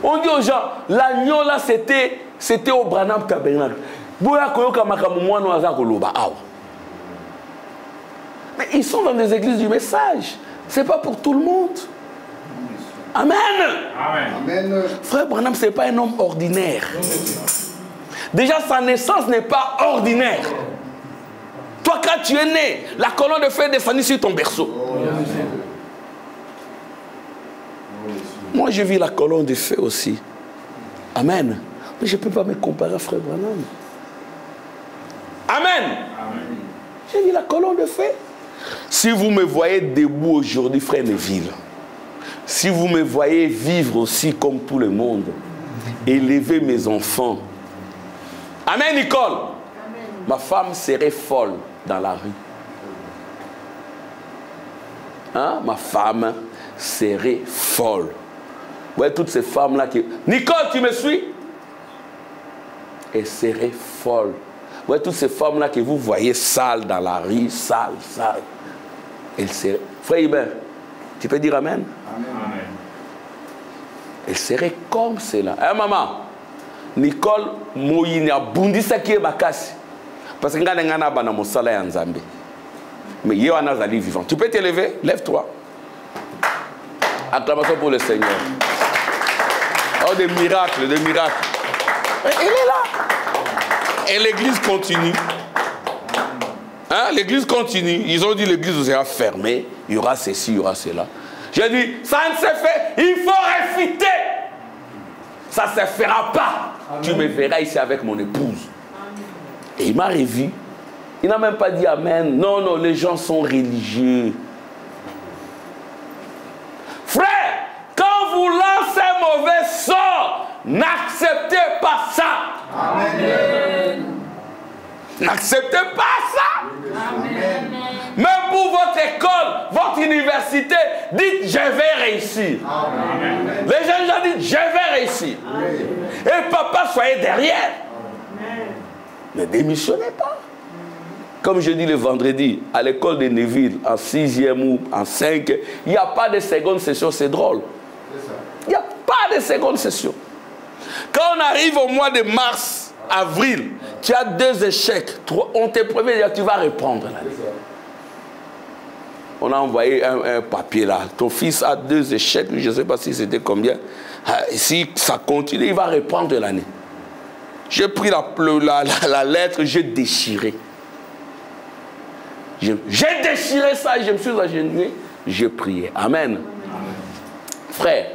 On dit aux gens, l'agneau là c'était au Branham Tabernacle. Mais ils sont dans des églises du message. Ce n'est pas pour tout le monde. Amen. Amen. Frère Branham, ce n'est pas un homme ordinaire. Déjà, sa naissance n'est pas ordinaire. Toi, quand tu es né, la colonne de feu est descendue sur ton berceau. Moi, je vis la colonne de feu aussi. Amen. Mais je ne peux pas me comparer à Frère Branham. Amen. J'ai dit la colonne de feu. Si vous me voyez debout aujourd'hui, Frère Neville, si vous me voyez vivre aussi comme tout le monde, élever mes enfants. Amen, Nicole. Amen. Ma femme serait folle dans la rue. Hein? Ma femme serait folle. Vous voyez toutes ces femmes-là qui... Nicole, tu me suis? Elle serait folle. Vous voyez toutes ces femmes-là que vous voyez sales dans la rue, sales. Elle serait... Frère Hubert, tu peux dire Amen? Amen. Elle serait comme cela. Hein, maman? Nicole, Moïni a bondi ça qui est bakasi. Parce que ngana ngana bana mosala ya nzambe. Mais il y a un vivant. Tu peux te lever? Lève-toi. Acclamation pour le Seigneur. Oh, des miracles, des miracles. Elle est là. Et l'église continue. Hein? L'église continue. Ils ont dit l'église sera fermée. Il y aura ceci, il y aura cela. J'ai dit, ça ne se fait. Il faut réfuter. Ça ne se fera pas. Amen. Tu me verras ici avec mon épouse. Amen. Et il m'a revu. Il n'a même pas dit Amen. Non, non, les gens sont religieux. Frère, quand vous lancez un mauvais sort, n'acceptez pas ça. Amen. N'acceptez pas ça. Amen. Même pour votre école, votre université, dites je vais réussir. Amen. Les gens disent je vais réussir. Amen. Et papa, soyez derrière. Amen. Ne démissionnez pas. Comme je dis le vendredi, à l'école de Neville, en 6e ou en 5, il n'y a pas de seconde session, c'est drôle. Il n'y a pas de seconde session. Quand on arrive au mois de mars, avril, tu as 2 échecs, 3, on te prévient, tu vas reprendre l'année. On a envoyé un papier là. Ton fils a 2 échecs, je ne sais pas si c'était combien. Si ça continue, il va reprendre l'année. J'ai pris la lettre, j'ai déchiré. J'ai déchiré ça, je me suis agenouillé, j'ai prié. Amen. Amen. Frère,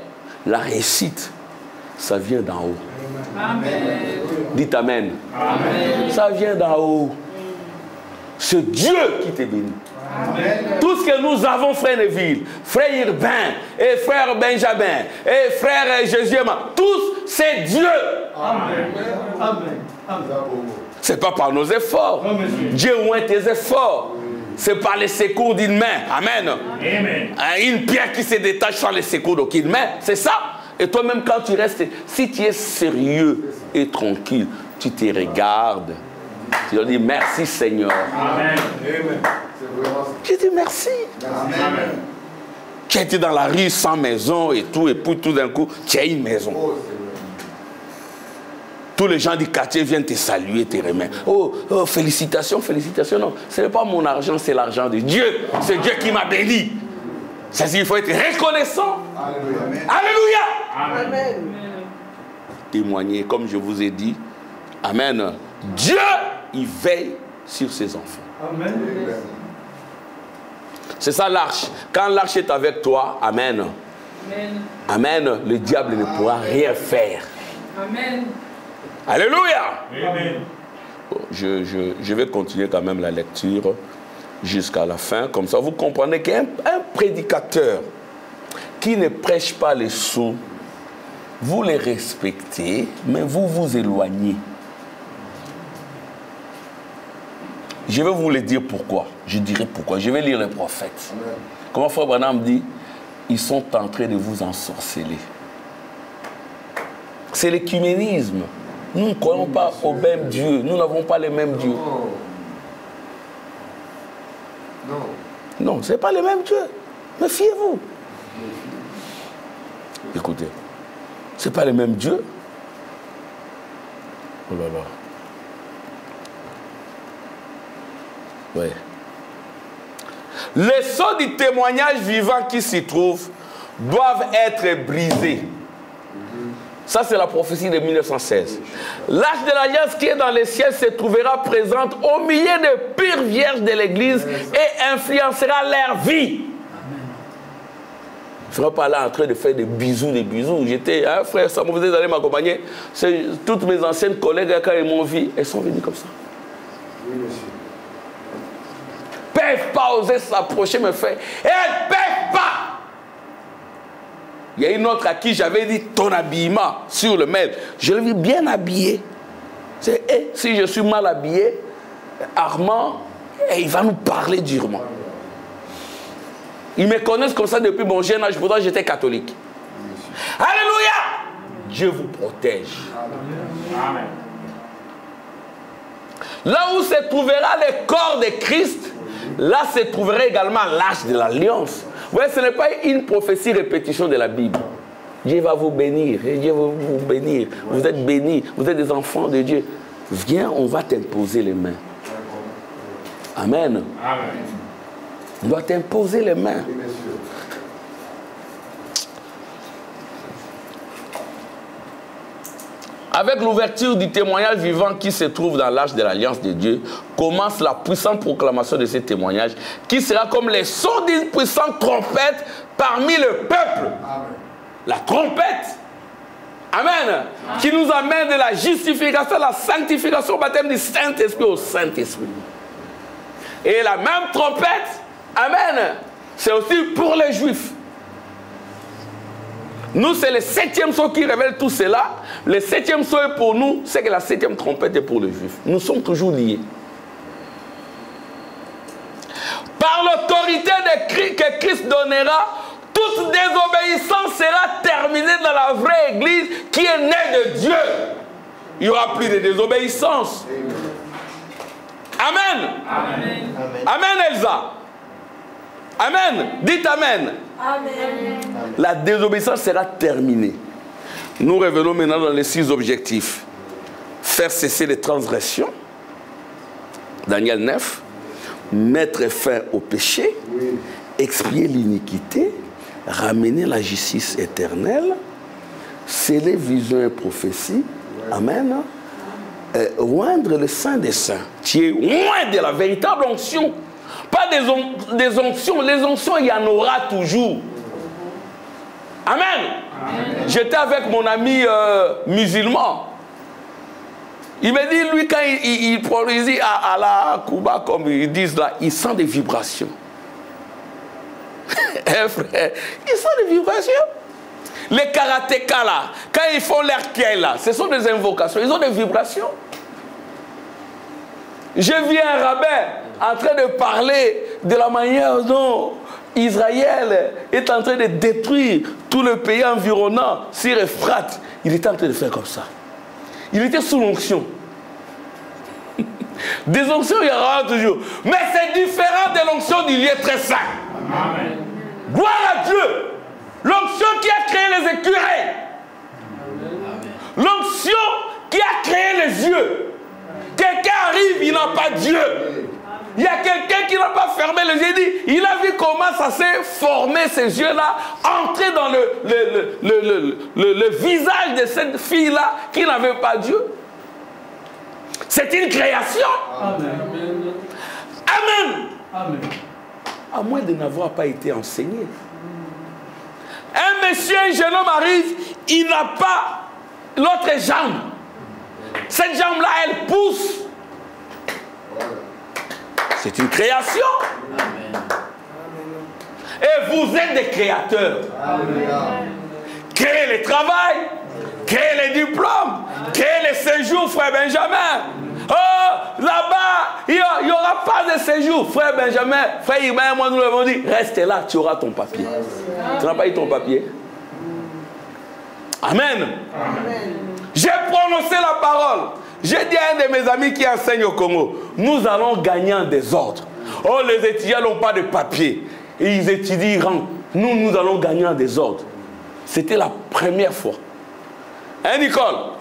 la réussite, ça vient d'en haut. Amen. Dites Amen. Amen. Ça vient d'en haut. C'est Dieu qui te bénit. Amen. Tout ce que nous avons, frère Neville, frère Urbain, et frère Benjamin, et frère Jésus, tous, c'est Dieu. Amen. Amen. Amen. Ce n'est pas par nos efforts. Amen. Dieu oint tes efforts. C'est par les secours d'une main. Amen. Amen. Une pierre qui se détache sans les secours d'aucune main. C'est ça. Et toi-même, quand tu restes, si tu es sérieux et tranquille, tu te regardes. Tu leur dis merci Seigneur. Amen. Tu dis merci. Amen. Tu as été dans la rue sans maison et tout, et puis tout d'un coup, tu as une maison. Tous les gens du quartier viennent te saluer, te remettre. Oh, félicitations, félicitations. Non, ce n'est pas mon argent, c'est l'argent de Dieu. C'est Dieu qui m'a béni. C'est-à-dire qu'il faut être reconnaissant. Alléluia. Alléluia. Amen. Témoigner, comme je vous ai dit. Amen. Dieu, il veille sur ses enfants. Amen. C'est ça l'arche. Quand l'arche est avec toi, amen. Amen. Amen. Le diable ne pourra rien faire. Amen. Alléluia. Amen. Bon, je vais continuer quand même la lecture jusqu'à la fin. Comme ça, vous comprenez qu'un prédicateur qui ne prêche pas les sots, vous les respectez, mais vous vous éloignez. Je vais vous le dire pourquoi. Je dirai pourquoi. Je vais lire les prophètes. Amen. Comment Frère Branham dit, ils sont en train de vous ensorceler. C'est l'écuménisme. Nous ne croyons pas au même Dieu. Nous n'avons pas les mêmes dieux. Non. Non, ce n'est pas le même Dieu. Méfiez-vous. Écoutez, ce n'est pas le même Dieu. Oh là là. Ouais. Les sceaux du témoignage vivant qui s'y trouvent doivent être brisés. Ça, c'est la prophétie de 1916. L'arche de l'alliance qui est dans les ciels se trouvera présente au milieu des pires vierges de l'Église et influencera leur vie. ne serais pas là en train de faire des bisous. J'étais, un frère, ça me faisait d'aller m'accompagner. Toutes mes anciennes collègues, quand elles m'ont vu, elles sont venues comme ça. Oui, monsieur. Ils ne peuvent pas oser s'approcher, me faire. Elles ne peuvent pas. Il y a une autre à qui j'avais dit ton habillement sur le maître. Je l'ai vu bien habillé. Si je suis mal habillé, Armand, il va nous parler durement. Ils me connaissent comme ça depuis mon jeune âge, pourtant j'étais catholique. Alléluia! Dieu vous protège. Amen. Là où se trouvera le corps de Christ, là se trouvera également l'arche de l'alliance. Vous voyez, ce n'est pas une prophétie répétition de la Bible. Dieu va vous bénir, Dieu va vous bénir. Vous êtes bénis, vous êtes des enfants de Dieu. Viens, on va t'imposer les mains. Amen. Amen. On doit t'imposer les mains. Oui, monsieur. Avec l'ouverture du témoignage vivant qui se trouve dans l'arche de l'alliance de Dieu, commence la puissante proclamation de ce témoignage, qui sera comme les sons d'une puissante trompette parmi le peuple. Amen. La trompette. Amen. Qui nous amène de la justification, la sanctification au baptême du Saint-Esprit au Saint-Esprit. Et la même trompette, amen, c'est aussi pour les Juifs. Nous, c'est le 7e son qui révèle tout cela. Le 7e son est pour nous, c'est que la 7e trompette est pour les Juifs. Nous sommes toujours liés. Par l'autorité que Christ donnera, toute désobéissance sera terminée dans la vraie Église qui est née de Dieu. Il n'y aura plus de désobéissance. Amen. Amen. Amen, Elsa. Amen. Dites Amen. Amen. La désobéissance sera terminée. Nous revenons maintenant dans les 6 objectifs. Faire cesser les transgressions. Daniel 9. Mettre fin au péché. Oui. Expier l'iniquité. Ramener la justice éternelle. Sceller vision et prophétie. Amen. Oindre le Saint des Saints. Tu es loin de la véritable onction. Pas des onctions. Les onctions, il y en aura toujours. Amen. Amen. J'étais avec mon ami musulman. Il me dit, lui, quand il produisit à la Cuba, comme ils disent là, il sent des vibrations. Frère, il sent des vibrations. Les karatékas là, quand ils font leur kiai là, ce sont des invocations, ils ont des vibrations. J'ai vu un rabbin en train de parler de la manière dont Israël est en train de détruire tout le pays environnant sur Euphrate. Il était en train de faire comme ça. Il était sous l'onction. Des onctions, il y aura toujours. Mais c'est différent de l'onction du lieu très saint. Amen. Gloire à Dieu. L'onction qui a créé les écureuils. L'onction qui a créé les yeux. Quelqu'un arrive, il n'a pas Dieu. Il y a quelqu'un qui n'a pas fermé les yeux. Il a vu comment ça s'est formé, ces yeux-là, entrer dans le visage de cette fille-là qui n'avait pas Dieu. C'est une création. Amen. Amen. Amen. À moins de n'avoir pas été enseigné. Un monsieur, un jeune homme arrive, il n'a pas l'autre jambe. Cette jambe-là, elle pousse. C'est une création. Amen. Et vous êtes des créateurs. Amen. Créez le travail, créez les diplômes, créez les séjours, frère Benjamin. Oh, là-bas, il n'y aura pas de séjour. Frère Benjamin, frère Ibrahim, moi nous l'avons dit, reste là, tu auras ton papier. Tu n'as pas eu ton papier? Amen. Amen. J'ai prononcé la parole. J'ai dit à un de mes amis qui enseigne au Congo, nous allons gagner en désordre. Oh, les étudiants n'ont pas de papier. Et ils étudieront. Nous allons gagner en désordre. C'était la première fois. Hein, Nicole?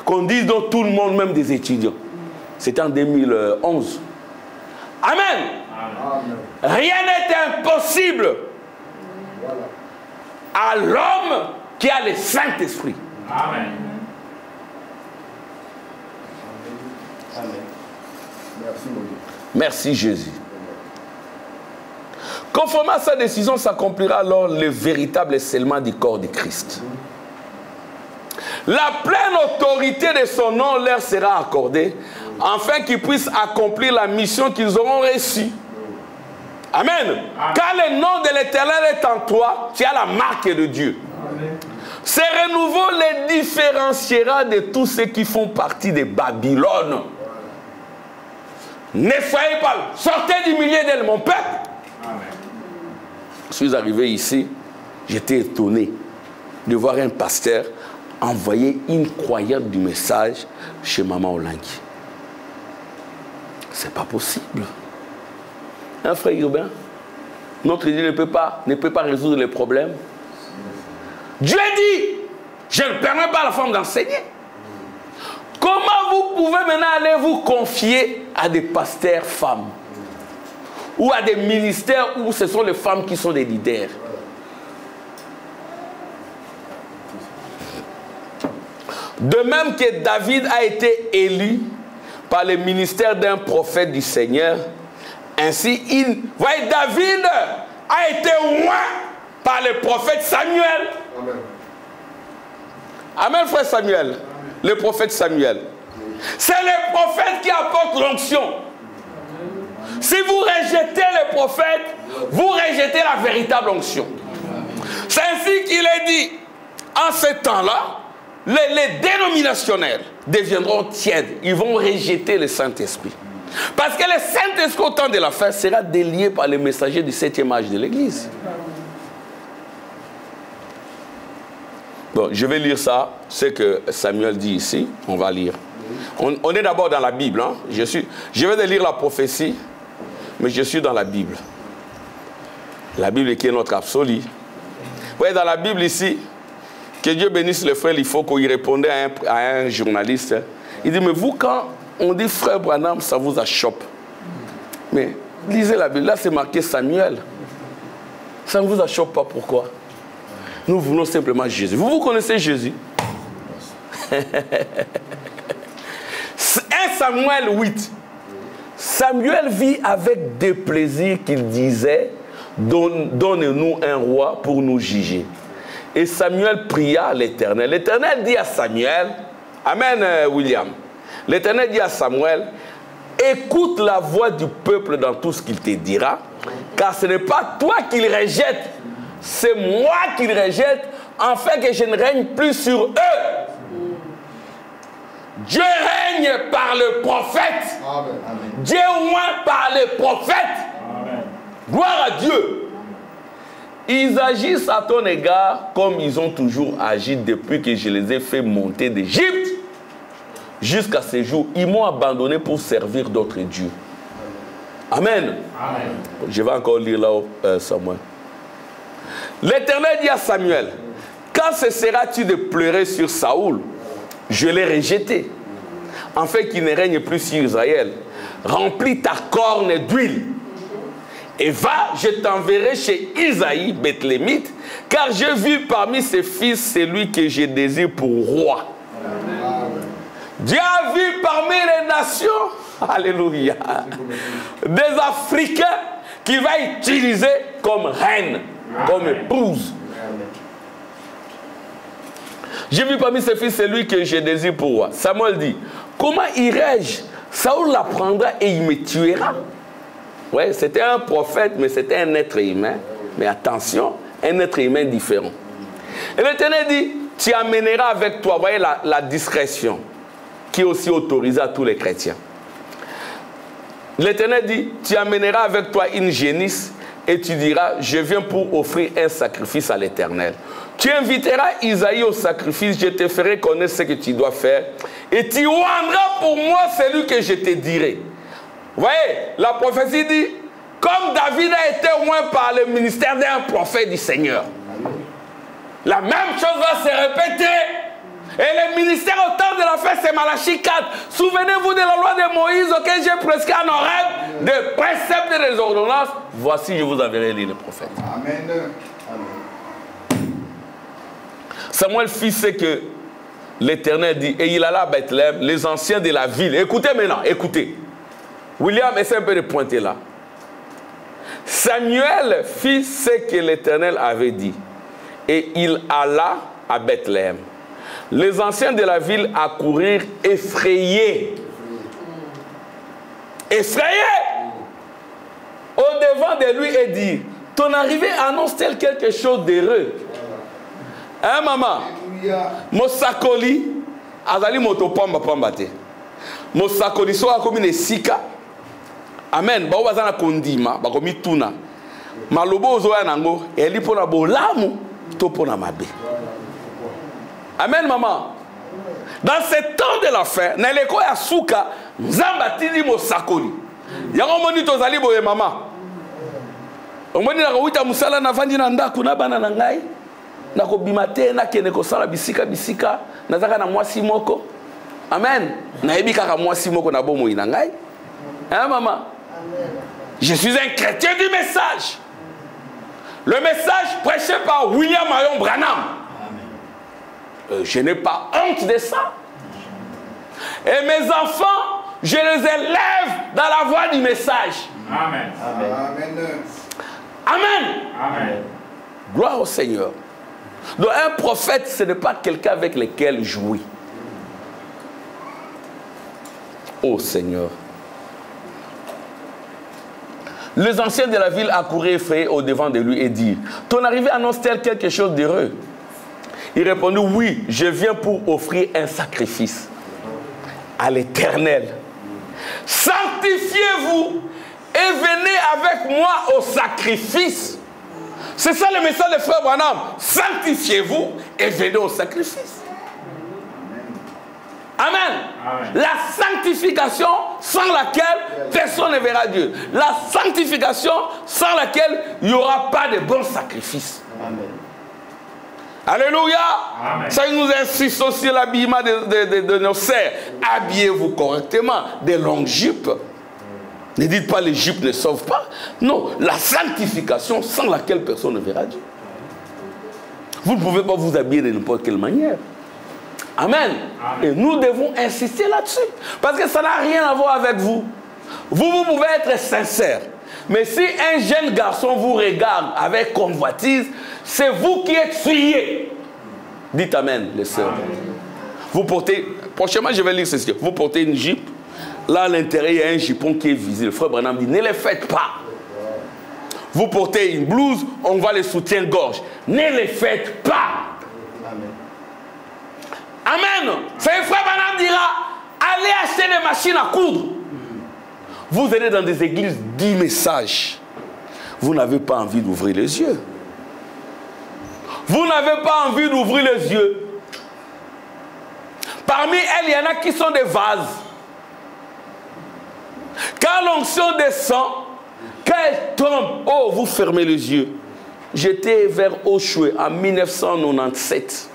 Qu'on dise donc tout le monde, même des étudiants. C'était en 2011. Amen. Amen. Rien n'est impossible à l'homme qui a le Saint-Esprit. Amen. Amen. Merci, mon Dieu. Merci, Jésus. Conformément à sa décision, s'accomplira alors le véritable scellement du corps de Christ. La pleine autorité de son nom leur sera accordée, afin qu'ils puissent accomplir la mission qu'ils auront reçue. Amen. Quand le nom de l'Éternel est en toi, tu as la marque de Dieu. Amen. Ce renouveau les différenciera de tous ceux qui font partie de Babylone. Ne soyez pas, sortez du milieu de mon peuple. Amen. Je suis arrivé ici, j'étais étonné de voir un pasteur envoyer une croyante du message chez Maman Olangui. C'est pas possible. Hein, frère Urbain? Notre Dieu ne peut pas résoudre les problèmes. Dieu dit, je ne permets pas à la femme d'enseigner. Comment vous pouvez maintenant aller vous confier à des pasteurs femmes ou à des ministères où ce sont les femmes qui sont des leaders? De même que David a été élu par le ministère d'un prophète du Seigneur, ainsi, voyez, David a été oint par le prophète Samuel. Amen. Amen, frère Samuel. Amen. Le prophète Samuel. C'est le prophète qui apporte l'onction. Si vous rejetez le prophète, vous rejetez la véritable onction. C'est ainsi qu'il est dit, en ce temps-là, les dénominationnels deviendront tièdes. Ils vont rejeter le Saint-Esprit. Parce que le Saint-Esprit, au temps de la fin, sera délié par les messagers du 7e âge de l'Église. Bon, je vais lire ça, ce que Samuel dit ici. On va lire. On est d'abord dans la Bible. Hein? Je vais lire la prophétie, mais je suis dans la Bible. La Bible qui est notre absolu. Vous voyez, dans la Bible ici, que Dieu bénisse le frère, il faut qu'il répondait à un journaliste. Il dit, mais vous, quand on dit frère Branham, ça vous achoppe. Mais lisez la Bible, là c'est marqué Samuel. Ça ne vous achoppe pas, pourquoi? Nous voulons simplement Jésus. Vous connaissez Jésus? 1 Samuel 8. Samuel vit avec déplaisir qu'il disait, donne-nous un roi pour nous juger. Et Samuel pria l'Éternel. L'Éternel dit à Samuel, Amen William, l'Éternel dit à Samuel, écoute la voix du peuple dans tout ce qu'il te dira, car ce n'est pas toi qu'il rejette, c'est moi qu'il rejette, afin que je ne règne plus sur eux. Dieu règne par le prophète. Amen. Dieu oint par le prophète. Amen. Gloire à Dieu. Ils agissent à ton égard comme ils ont toujours agi depuis que je les ai fait monter d'Égypte. Jusqu'à ce jour, ils m'ont abandonné pour servir d'autres dieux. Amen. Amen. Je vais encore lire là-haut, Samuel. L'Éternel dit à Samuel, quand cesseras-tu de pleurer sur Saoul? Je l'ai rejeté, afin qu'il ne règne plus sur Israël. Remplis ta corne d'huile. Et va, je t'enverrai chez Isaïe, Bethlémite, car j'ai vu parmi ses fils celui que je désire pour roi. Amen. Dieu a vu parmi les nations, alléluia, des Africains qu'il va utiliser comme reine, comme épouse. J'ai vu parmi ses fils celui que je désire pour roi. Samuel dit, comment irai-je? Saoul l'apprendra et il me tuera. Oui, c'était un prophète, mais c'était un être humain. Mais attention, un être humain différent. Et l'Éternel dit, tu amèneras avec toi, voyez la discrétion, qui est aussi autorisée à tous les chrétiens. L'Éternel dit, tu amèneras avec toi une génisse et tu diras, je viens pour offrir un sacrifice à l'Éternel. Tu inviteras Isaïe au sacrifice, je te ferai connaître ce que tu dois faire et tu oindras pour moi celui que je te dirai. Vous voyez, la prophétie dit, comme David a été oint par le ministère d'un prophète du Seigneur, la même chose va se répéter. Et le ministère au temps de la fête, c'est Malachie 4. Souvenez-vous de la loi de Moïse auquel j'ai prescrit en Horeb, de préceptes et des ordonnances. Voici, je vous enverrai lire le prophète. Amen. Samuel fit ce que l'Éternel dit. Et il alla à Bethléem, les anciens de la ville. Écoutez maintenant, écoutez. William, essaie un peu de pointer là. Samuel fit ce que l'Éternel avait dit. Et il alla à Bethléem. Les anciens de la ville accoururent effrayés. Effrayés au-devant de lui et dit, ton arrivée annonce-t-elle quelque chose d'heureux? Hein, maman? Mosakoli, azali motopamba pambate. Mosakoli so akomi ne sika. Amen. Ba bazana kondima, ba komi tuna. Malobo ozoya nango, eli pona bolamu, to pona mabe. Amen, maman. Dans ce temps de la fin, Neleko ya suka, Nzambatini Mosakoli. Yango moni tozali boye maman. Omoni na kowita musala na vandi na ndaku na bana na ngai. Na kobima te na kene kosala bisika bisika, nazaka na mwasi moko. Amen. Na yebi kaka mwasi moko na bomoi na ngai. Hein maman? Je suis un chrétien du message. Le message prêché par William Marion Branham. Je n'ai pas honte de ça. Et mes enfants, je les élève dans la voie du message. Amen. Amen. Amen. Amen. Gloire au Seigneur. Donc un prophète, ce n'est pas quelqu'un avec lequel jouer. Oh Seigneur. Les anciens de la ville accouraient effrayés au-devant de lui et dirent, ton arrivée annonce-t-elle quelque chose d'heureux? Il répondit, oui, je viens pour offrir un sacrifice à l'Éternel. Sanctifiez-vous et venez avec moi au sacrifice. C'est ça le message de frère Branham. Sanctifiez-vous et venez au sacrifice. Amen. Amen. La sanctification sans laquelle personne ne verra Dieu. La sanctification sans laquelle il n'y aura pas de bons sacrifices. Amen. Alléluia. Amen. Ça nous insiste aussi l'habillement de nos sœurs. Habillez-vous correctement. Des longues jupes. Ne dites pas les jupes ne sauvent pas. Non, la sanctification sans laquelle personne ne verra Dieu. Vous ne pouvez pas vous habiller de n'importe quelle manière. Amen. Amen. Et nous devons insister là-dessus. Parce que ça n'a rien à voir avec vous. Vous pouvez être sincère. Mais si un jeune garçon vous regarde avec convoitise, c'est vous qui êtes souillés. Dites Amen, les sœurs. Vous portez, prochainement je vais lire ceci. Vous portez une jupe. Là à l'intérieur il y a un jupon qui est visible. Le frère Branham dit, ne les faites pas. Vous portez une blouse, on voit les soutiens-gorge. Ne les faites pas. Amen. C'est le frère Branham dira, allez acheter des machines à coudre. Vous allez dans des églises du message. Vous n'avez pas envie d'ouvrir les yeux. Vous n'avez pas envie d'ouvrir les yeux. Parmi elles, il y en a qui sont des vases. Quand l'onction descend, quand elle tombe, oh, vous fermez les yeux. J'étais vers Oshwe en 1997.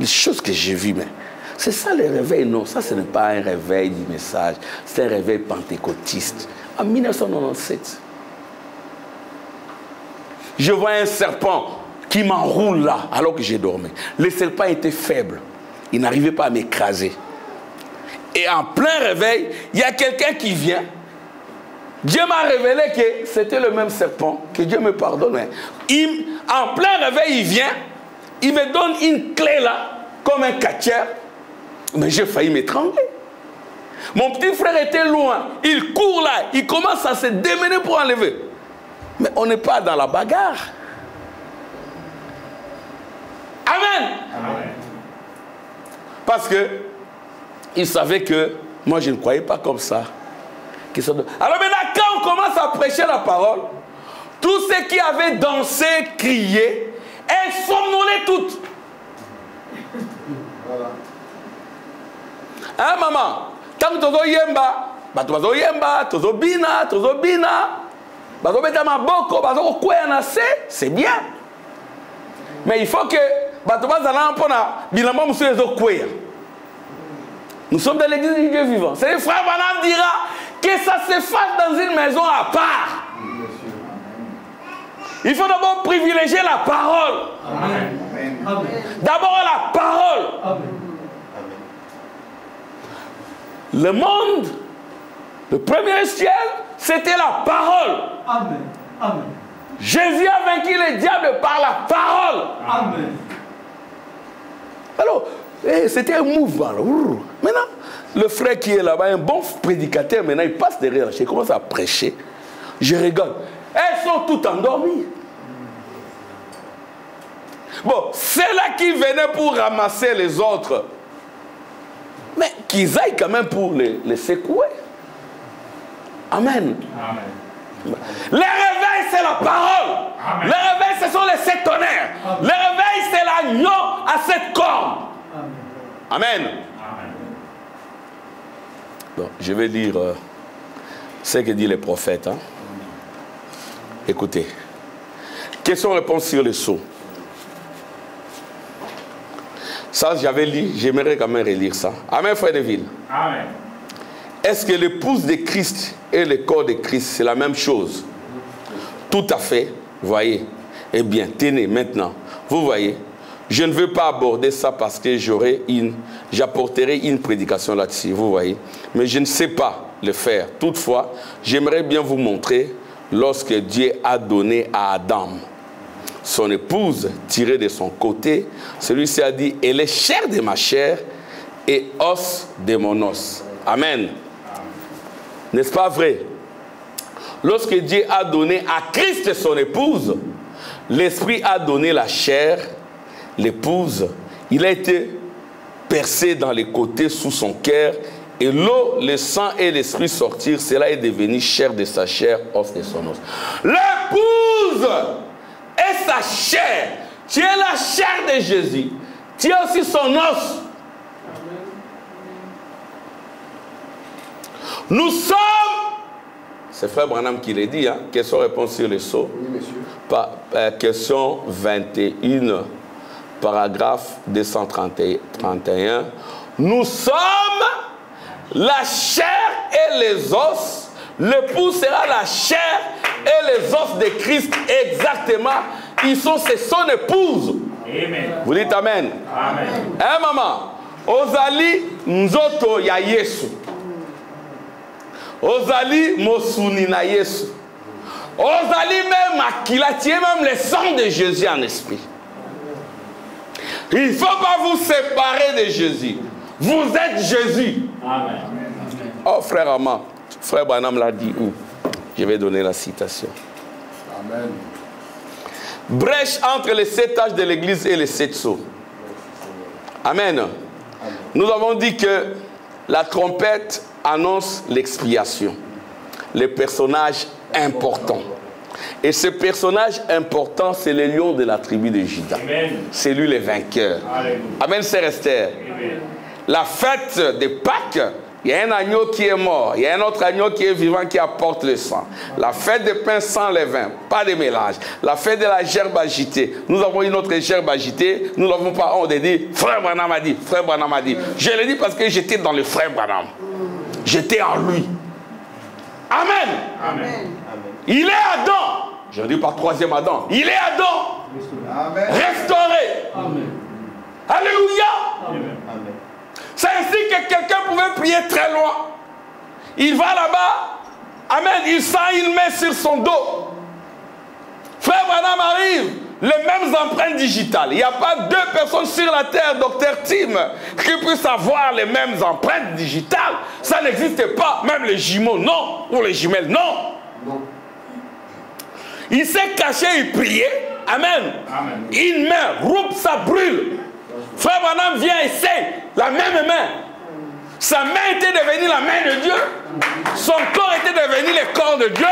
Les choses que j'ai vues, mais c'est ça le réveil, non, ça ce n'est pas un réveil du message, c'est un réveil pentecôtiste. En 1997, je vois un serpent qui m'enroule là, alors que j'ai dormi. Le serpent était faible, il n'arrivait pas à m'écraser. Et en plein réveil, il y a quelqu'un qui vient. Dieu m'a révélé que c'était le même serpent, que Dieu me pardonne. En plein réveil, il vient. Il me donne une clé là, comme un catcheur. Mais j'ai failli m'étrangler. Mon petit frère était loin. Il court là. Il commence à se démener pour enlever. Mais on n'est pas dans la bagarre. Amen. Amen. Parce que il savait que moi je ne croyais pas comme ça. Alors maintenant, quand on commence à prêcher la parole, tous ceux qui avaient dansé, crié, elles somnolaient toutes. Voilà. Hein, maman? Tant que tu yemba, tu yemba, tu bina, c'est bien. Mais il faut que nous sommes dans l'église du Dieu vivant. C'est le frère Branham dira que ça se fasse dans une maison à part. Il faut d'abord privilégier la parole. D'abord la parole. Amen. Le monde, le premier ciel, c'était la parole. Amen. Amen. Jésus a vaincu le diable par la parole. Amen. Alors, c'était un mouvement. Maintenant, le frère qui est là-bas, un bon prédicateur, maintenant il passe derrière. Je commence à prêcher. Je regarde. Elles sont toutes endormies. Bon, c'est là qui venaient pour ramasser les autres. Mais qu'ils aillent quand même pour les secouer. Amen. Amen. Les réveils, c'est la parole. Amen. Les réveils, ce sont les sept tonnerres. Amen. Les réveils, c'est l'agneau à sept cornes. Amen. Amen. Bon, je vais lire ce que disent les prophètes. Hein. Écoutez. Question-réponse sur le sceau. Ça, j'avais lu, j'aimerais quand même relire ça. Amen, frère de ville. Amen. Est-ce que l'épouse de Christ et le corps de Christ, c'est la même chose? Tout à fait, voyez. Eh bien, tenez, maintenant, vous voyez, je ne veux pas aborder ça parce que j'apporterai une prédication là-dessus, vous voyez. Mais je ne sais pas le faire. Toutefois, j'aimerais bien vous montrer lorsque Dieu a donné à Adam son épouse tirée de son côté, celui-ci a dit, elle est chair de ma chair et os de mon os. Amen. N'est-ce pas vrai? Lorsque Dieu a donné à Christ son épouse, l'Esprit a donné la chair, l'épouse, il a été percé dans les côtés sous son cœur, et l'eau, le sang et l'Esprit sortir, cela est devenu chair de sa chair, os de son os. L'épouse est sa chair. Tu es la chair de Jésus. Tu es aussi son os. Nous sommes, c'est Frère Branham qui l'a dit, hein? Question-réponse sur le sceau. Oui, monsieur. Question 21, paragraphe 231. Nous sommes la chair et les os. L'époux sera la chair et les os de Christ. Exactement. C'est son épouse. Amen. Vous dites Amen. Amen. Hein, maman? Ozali nzoto ya Yesu. Ozali mosuni na Yesu. Ozali même makila, tu es même le sang de Jésus en esprit. Il ne faut pas vous séparer de Jésus. Vous êtes Jésus. Amen. Oh frère Ama, frère Branham l'a dit où? Je vais donner la citation. Amen. Brèche entre les 7 âges de l'église et les 7 sceaux. Amen. Nous avons dit que la trompette annonce l'expiation. Les personnages importants. Et ce personnage important, c'est le lion de la tribu de Juda. C'est lui le vainqueur. Alléluia. Amen, sœur Esther. Amen. La fête de Pâques, il y a un agneau qui est mort, il y a un autre agneau qui est vivant qui apporte le sang. La fête de pain sans levain, pas de mélange. La fête de la gerbe agitée. Nous avons une autre gerbe agitée, nous n'avons pas honte de dire, frère Branham a dit, frère Branham a dit. Je le dis parce que j'étais dans le frère Branham. J'étais en lui. Amen. Amen. Il est Adam. Je ne dis pas troisième Adam. Il est Adam. Amen. Restauré. Amen. Alléluia. Amen. C'est ainsi que quelqu'un pouvait prier très loin. Il va là-bas. Amen. Il sent une main sur son dos. Frère Branham arrive. Les mêmes empreintes digitales. Il n'y a pas deux personnes sur la terre, docteur Tim, qui puissent avoir les mêmes empreintes digitales. Ça n'existe pas. Même les jumeaux, non. Ou les jumelles, non. Non. Il s'est caché, il priait. Amen. Amen. Une main, roupe, ça brûle. Frère Branham vient et saigne la même main. Sa main était devenue la main de Dieu. Son corps était devenu le corps de Dieu.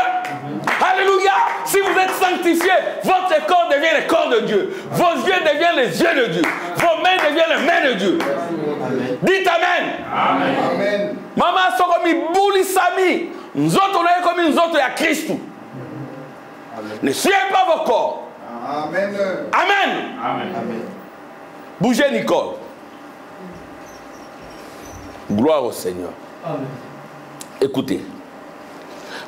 Alléluia. Si vous êtes sanctifié, votre corps devient le corps de Dieu. Vos yeux deviennent les yeux de Dieu. Vos mains deviennent les mains de Dieu. Amen. Dites Amen. Amen. Amen. Maman sokomi buli sami. Nzoto na comme nzoto ya Christ. Ne suivez pas vos corps. Amen. Amen. Amen. Amen. Bougez Nicole. Gloire au Seigneur. Amen. Écoutez.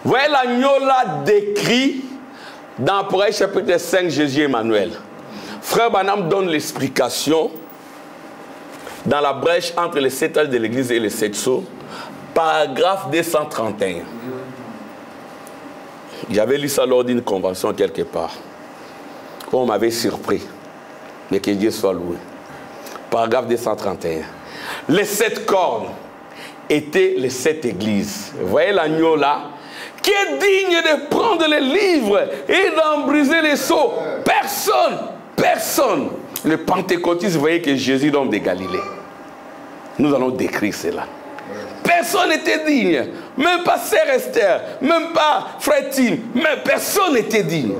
Voyez l'agneau là décrit dans Apocalypse chapitre 5, Jésus Emmanuel. Frère Branham donne l'explication dans la brèche entre les 7 âges de l'église et les 7 sceaux, paragraphe 231. J'avais lu ça lors d'une convention quelque part. On m'avait surpris. Mais que Dieu soit loué. Paragraphe 231. Les 7 cornes étaient les 7 églises. Vous voyez l'agneau là, qui est digne de prendre les livres et d'en briser les seaux. Personne. Le pentecôtiste, vous voyez que Jésus, l'homme de Galilée. Nous allons décrire cela. Personne n'était digne. Même pas Sœur Esther, même pas Frère Tim, mais personne n'était digne.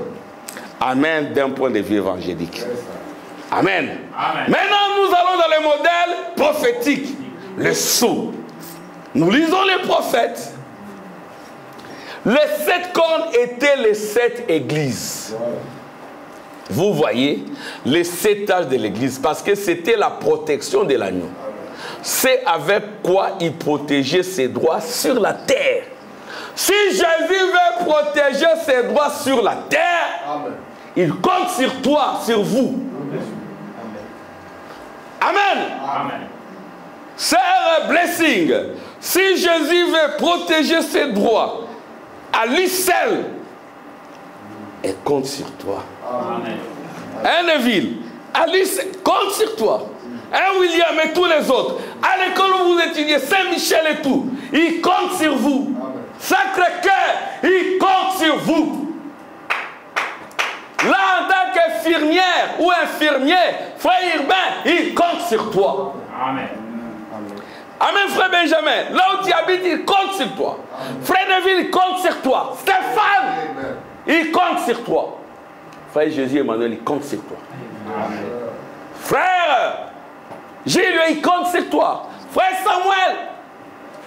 Amen, d'un point de vue évangélique. Amen. Amen. Maintenant, nous allons dans le modèle prophétique. Le sceau. Nous lisons les prophètes. Les 7 cornes étaient les 7 églises. Vous voyez les 7 âges de l'église, parce que c'était la protection de l'agneau. C'est avec quoi il protégeait ses droits sur la terre. Si Jésus veut protéger ses droits sur la terre, amen, il compte sur toi, sur vous. Amen. Amen. C'est un blessing. Si Jésus veut protéger ses droits à lui seul, il compte sur toi. Amen. Un Neville, à lui seul, compte sur toi. Un William et tous les autres, à l'école où vous étudiez, Saint-Michel et tout, il compte sur vous. Sacré-Cœur, il compte sur vous. Là, en tant qu'infirmière ou infirmier, frère Urbain, il compte sur toi. Amen. Amen, frère Benjamin. Là où tu habites, il compte sur toi. Frère Neville, il compte sur toi. Stéphane, il compte sur toi. Frère Jésus Emmanuel, il compte sur toi. Amen. Frère Gilles, il compte sur toi. Frère Samuel,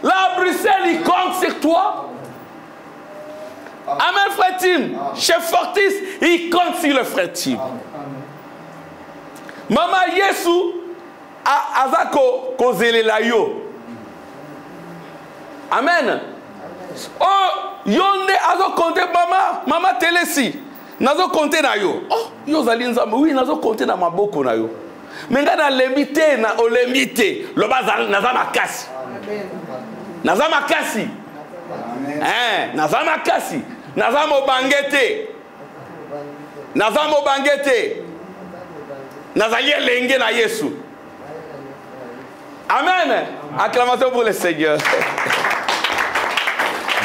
là à Bruxelles, il compte sur toi. Amen, frère Tim. Chef Fortis, il compte sur le frère Tim. Maman Yesu, à Azako, Kozelelayo. Amen. Oh, yonde azo compte maman Telesi. Nazo compte na yo. Oh, yo zalinza, oui, nazo compte na maboko na yo. Mais nga na lemité na olemité, lo bazal naza makasi. Naza makasi. Naza makasi. Naza mobangete. Naza mobangete. Naza yelenge na Yesu. Amen. Acclamation pour le Seigneur.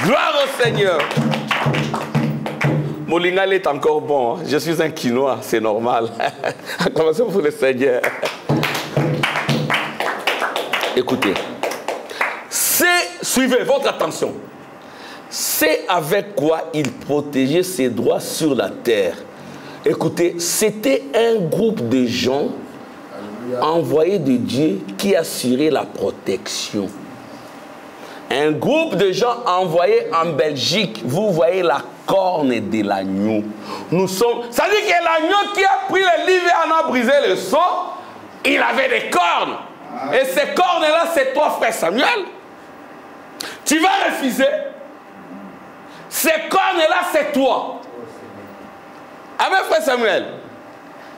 Gloire au Seigneur. Molingal est encore bon. Je suis un quinois, c'est normal. Acclamation pour le Seigneur. Écoutez. Suivez votre attention. C'est avec quoi il protégeait ses droits sur la terre. Écoutez, c'était un groupe de gens envoyés de Dieu qui assurait la protection. Un groupe de gens envoyés en Belgique. Vous voyez la corne de l'agneau. Nous sommes... Ça dit que l'agneau qui a pris le livre et en a brisé le sceau, il avait des cornes. Et ces cornes-là, c'est toi, frère Samuel. Tu vas refuser. Ces cornes-là, c'est toi. Amen, frère Samuel.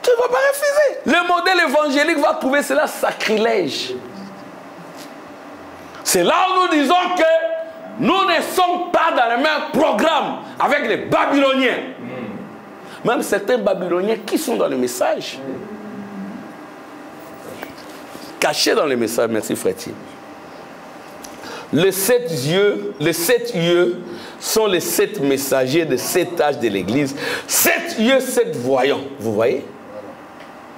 Tu ne vas pas refuser. Le modèle évangélique va trouver cela sacrilège. C'est là où nous disons que nous ne sommes pas dans le même programme avec les Babyloniens. Même certains Babyloniens qui sont dans le message. Cachés dans le message. Merci, frère Tim. Les 7 yeux sont les 7 messagers de 7 âges de l'Église. 7 yeux, 7 voyants. Vous voyez?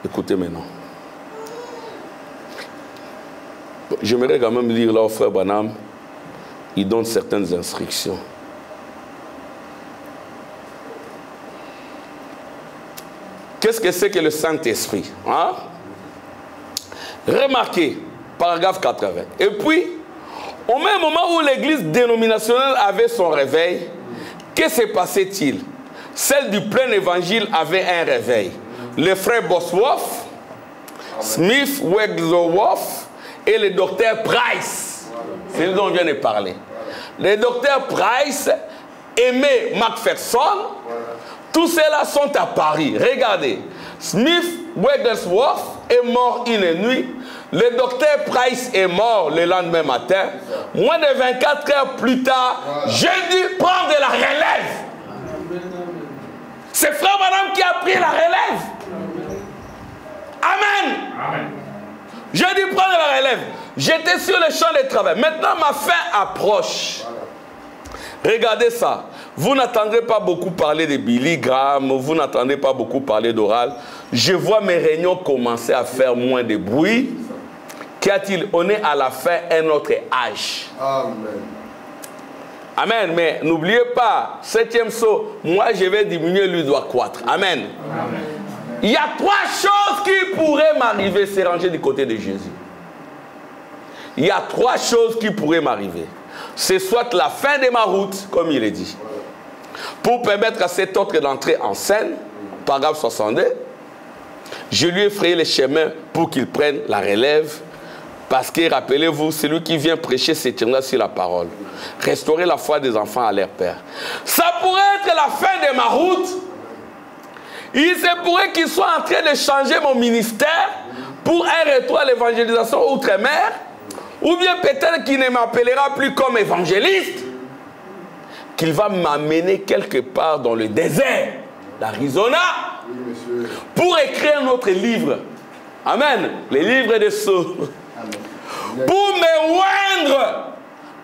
Écoutez maintenant. J'aimerais quand même lire là au frère Branham. Il donne certaines instructions. Qu'est-ce que c'est que le Saint-Esprit? Hein? Remarquez, paragraphe 80. Et puis, au même moment où l'église dénominationnelle avait son réveil, que se passait-il? Celle du plein évangile avait un réveil. Les frères Bosworth, Smith, Wigglesworth et le docteur Price. C'est ce dont je viens de parler. Le docteur Price, Aimé Macpherson, tous ceux-là sont à Paris. Regardez, Smith Wigglesworth est mort une nuit. Le docteur Price est mort le lendemain matin. Moins de 24 heures plus tard, j'ai dû prendre la relève. C'est frère Branham qui a pris la relève. Amen. Amen. J'ai dû prendre la relève. J'étais sur le champ de travail. Maintenant, ma fin approche. Regardez ça. Vous n'entendrez pas beaucoup parler de Billy Graham. Vous n'entendrez pas beaucoup parler d'oral. Je vois mes réunions commencer à faire moins de bruit. Qu'y a-t-il? On est à la fin un autre âge. Amen. Amen. Mais n'oubliez pas, 7e saut, moi je vais diminuer, lui doit croître. Amen. Amen. Il y a 3 choses qui pourraient m'arriver, c'est ranger du côté de Jésus. Il y a 3 choses qui pourraient m'arriver. C'est soit la fin de ma route, comme il est dit, pour permettre à cet autre d'entrer en scène, paragraphe 62, je lui ai frayé les chemins pour qu'il prenne la relève, parce que, rappelez-vous, c'est lui qui vient prêcher ces termes-là sur la parole. Restaurer la foi des enfants à leur père. Ça pourrait être la fin de ma route. Il se pourrait qu'il soit en train de changer mon ministère pour un retour à l'évangélisation outre-mer, ou bien peut-être qu'il ne m'appellera plus comme évangéliste, qu'il va m'amener quelque part dans le désert d'Arizona pour écrire un autre livre. Amen. Les livres de Sceaux. Pour me oindre,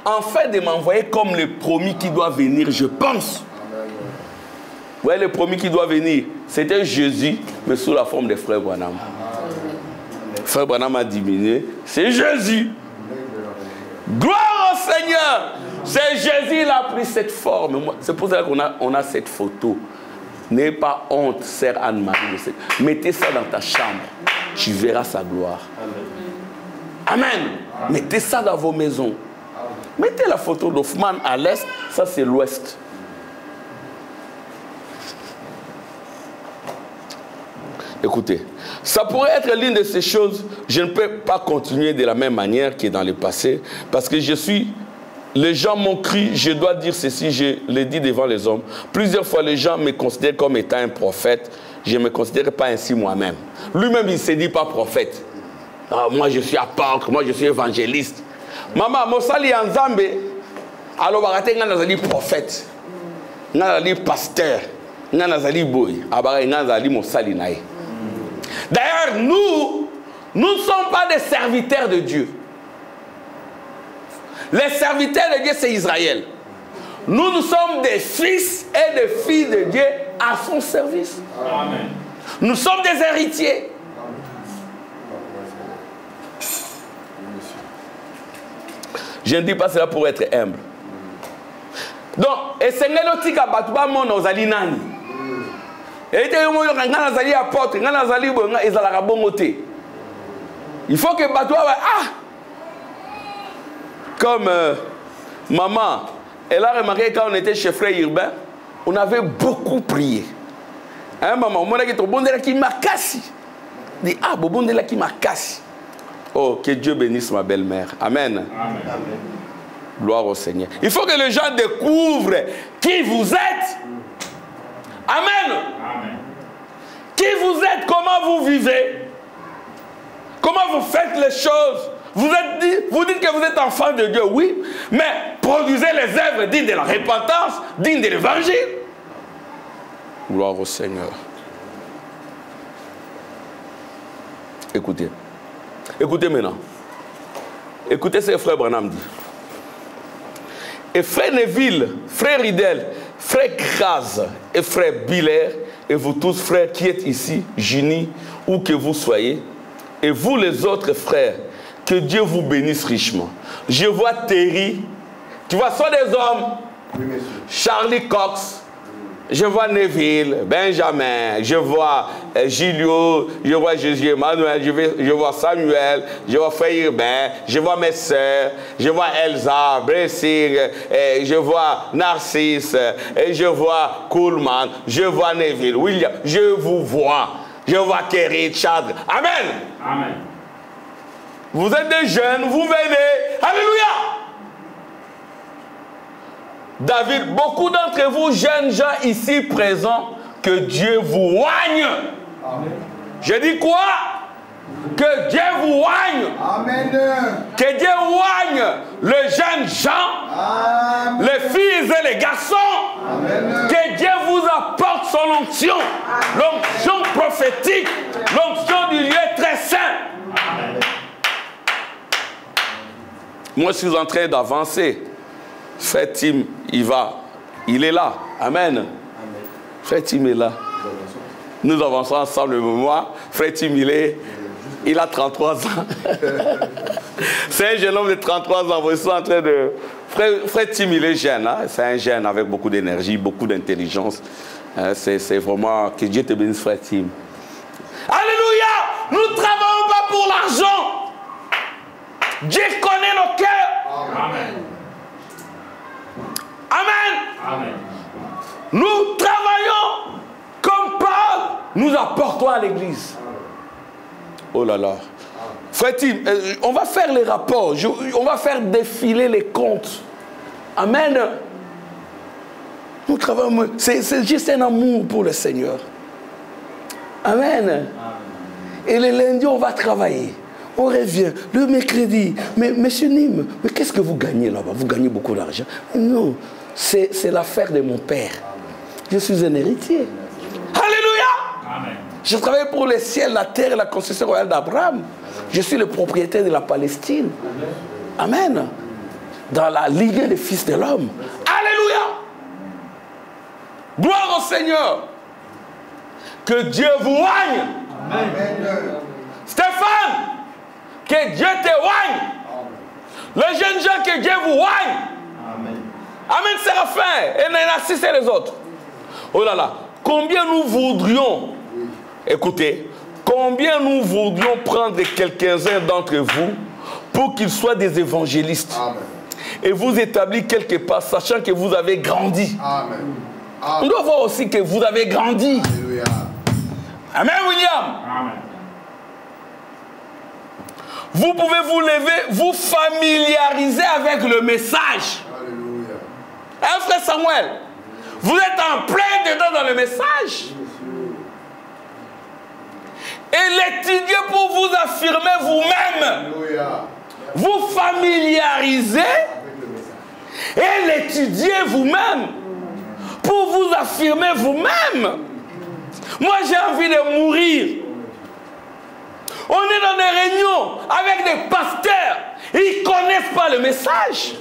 en fait de m'envoyer comme le promis qui doit venir, je pense. Vous voyez, le promis qui doit venir, c'était Jésus, mais sous la forme de frère Branham. Frère Branham a diminué, c'est Jésus. Gloire au Seigneur. C'est Jésus, il a pris cette forme. C'est pour ça qu'on a cette photo. N'ayez pas honte, sœur Anne-Marie. Mettez ça dans ta chambre. Tu verras sa gloire. Amen. Mettez ça dans vos maisons. Mettez la photo d'Hoffman à l'est. Ça, c'est l'ouest. Écoutez, ça pourrait être l'une de ces choses. Je ne peux pas continuer de la même manière que dans le passé. Parce que les gens m'ont cru, je dois dire ceci, je l'ai dit devant les hommes. Plusieurs fois, les gens me considèrent comme étant un prophète. Je ne me considère pas ainsi moi-même. Lui-même, il ne se dit pas prophète. Ah, moi, je suis apôtre, moi, je suis évangéliste. Maman, Mosali Anzambe, alors, baratez, nga nazali prophète. Nga nazali pasteur. Nga nazali boy. Abara, nga nazali Mosali nae. D'ailleurs, nous ne sommes pas des serviteurs de Dieu. Les serviteurs de Dieu, c'est Israël. Nous sommes des fils et des filles de Dieu à son service. Amen. Nous sommes des héritiers. Je ne dis pas cela pour être humble. Donc, et c'est l'autika batouba mon ozali nani. Et il faut que batouba comme maman, elle a remarqué quand on était chez Frère Urbain, on avait beaucoup prié. Hein, maman, on a dit qui m'a cassé. Dit ah, bobondela qui m'a cassé. Oh, que Dieu bénisse ma belle-mère. Amen. Amen. Gloire au Seigneur. Il faut que les gens découvrent qui vous êtes. Amen. Amen. Qui vous êtes, comment vous vivez, comment vous faites les choses. Vous dites que vous êtes enfant de Dieu, oui, mais produisez les œuvres dignes de la repentance, dignes de l'évangile. Gloire au Seigneur. Écoutez. Écoutez maintenant. Écoutez ce que frère Branham dit. Et frère Neville, frère Ridel, frère Kraz et frère Biller, et vous tous frères qui êtes ici, unis, où que vous soyez, et vous les autres frères, que Dieu vous bénisse richement. Je vois Terry, tu vois, soit des hommes, oui, Charlie Cox, je vois Neville, Benjamin, je vois Gilio, je vois Jésus Emmanuel, je vois Samuel, je vois Frère Urbain, je vois mes sœurs, je vois Elsa, Bressing, je vois Narcisse, et je vois Kuhlman, je vois Neville, William, je vous vois, je vois Kerry, Chad. Amen. Amen. Vous êtes des jeunes, vous venez. Alléluia. David, beaucoup d'entre vous, jeunes gens ici présents, que Dieu vous oigne. Amen. Je dis quoi? Que Dieu vous oigne. Amen. Que Dieu oigne les jeunes gens, amen, les filles et les garçons. Amen. Que Dieu vous apporte son l'onction. L'onction prophétique. L'onction du lieu très saint. Moi, je suis en train d'avancer. Frère Tim, il est là. Amen. Frère Tim est là. Nous avançons ensemble. Moi, Frère Tim, il a 33 ans. C'est un jeune homme de 33 ans. Je suis en train de... Frère Tim, il est jeune. Hein? C'est un jeune avec beaucoup d'énergie, beaucoup d'intelligence. C'est vraiment... Que Dieu te bénisse, Frère Tim. Alléluia! Nous ne travaillons pas pour l'argent. Dieu connaît nos cœurs. Amen. Amen. Amen. Nous travaillons comme Paul. Nous apportons à l'église. Oh là là. Frère Tim, on va faire les rapports. On va faire défiler les comptes. Amen. Nous travaillons. C'est juste un amour pour le Seigneur. Amen. Et le lundi, on va travailler. On revient. Le mercredi. Mais monsieur Nîmes, mais qu'est-ce que vous gagnez là-bas? Vous gagnez beaucoup d'argent? Non. C'est l'affaire de mon père. Je suis un héritier. Alléluia. Amen. Je travaille pour les ciels, la terre et la concession royale d'Abraham. Je suis le propriétaire de la Palestine. Amen. Dans la lignée des fils de l'homme. Alléluia. Gloire au Seigneur. Que Dieu vous oigne. Amen. Stéphane, que Dieu te oigne. Les jeunes gens, que Dieu vous oigne. Amen. Amen, Séraphin. Et Narcisse et les autres. Oh là là. Combien nous voudrions, écoutez, combien nous voudrions prendre quelques-uns d'entre vous pour qu'ils soient des évangélistes. Amen. Et vous établir quelque part, sachant que vous avez grandi. Amen. On doit voir aussi que vous avez grandi. Alléluia. Amen, William. Amen. Vous pouvez vous lever, vous familiariser avec le message. Alléluia. Hein, frère Samuel? Vous êtes en plein dedans dans le message. Et l'étudier pour vous affirmer vous-même. Alléluia. Vous familiariser et l'étudier vous-même. Pour vous affirmer vous-même. Moi, j'ai envie de mourir. On est dans des réunions avec des pasteurs. Ils ne connaissent pas le message.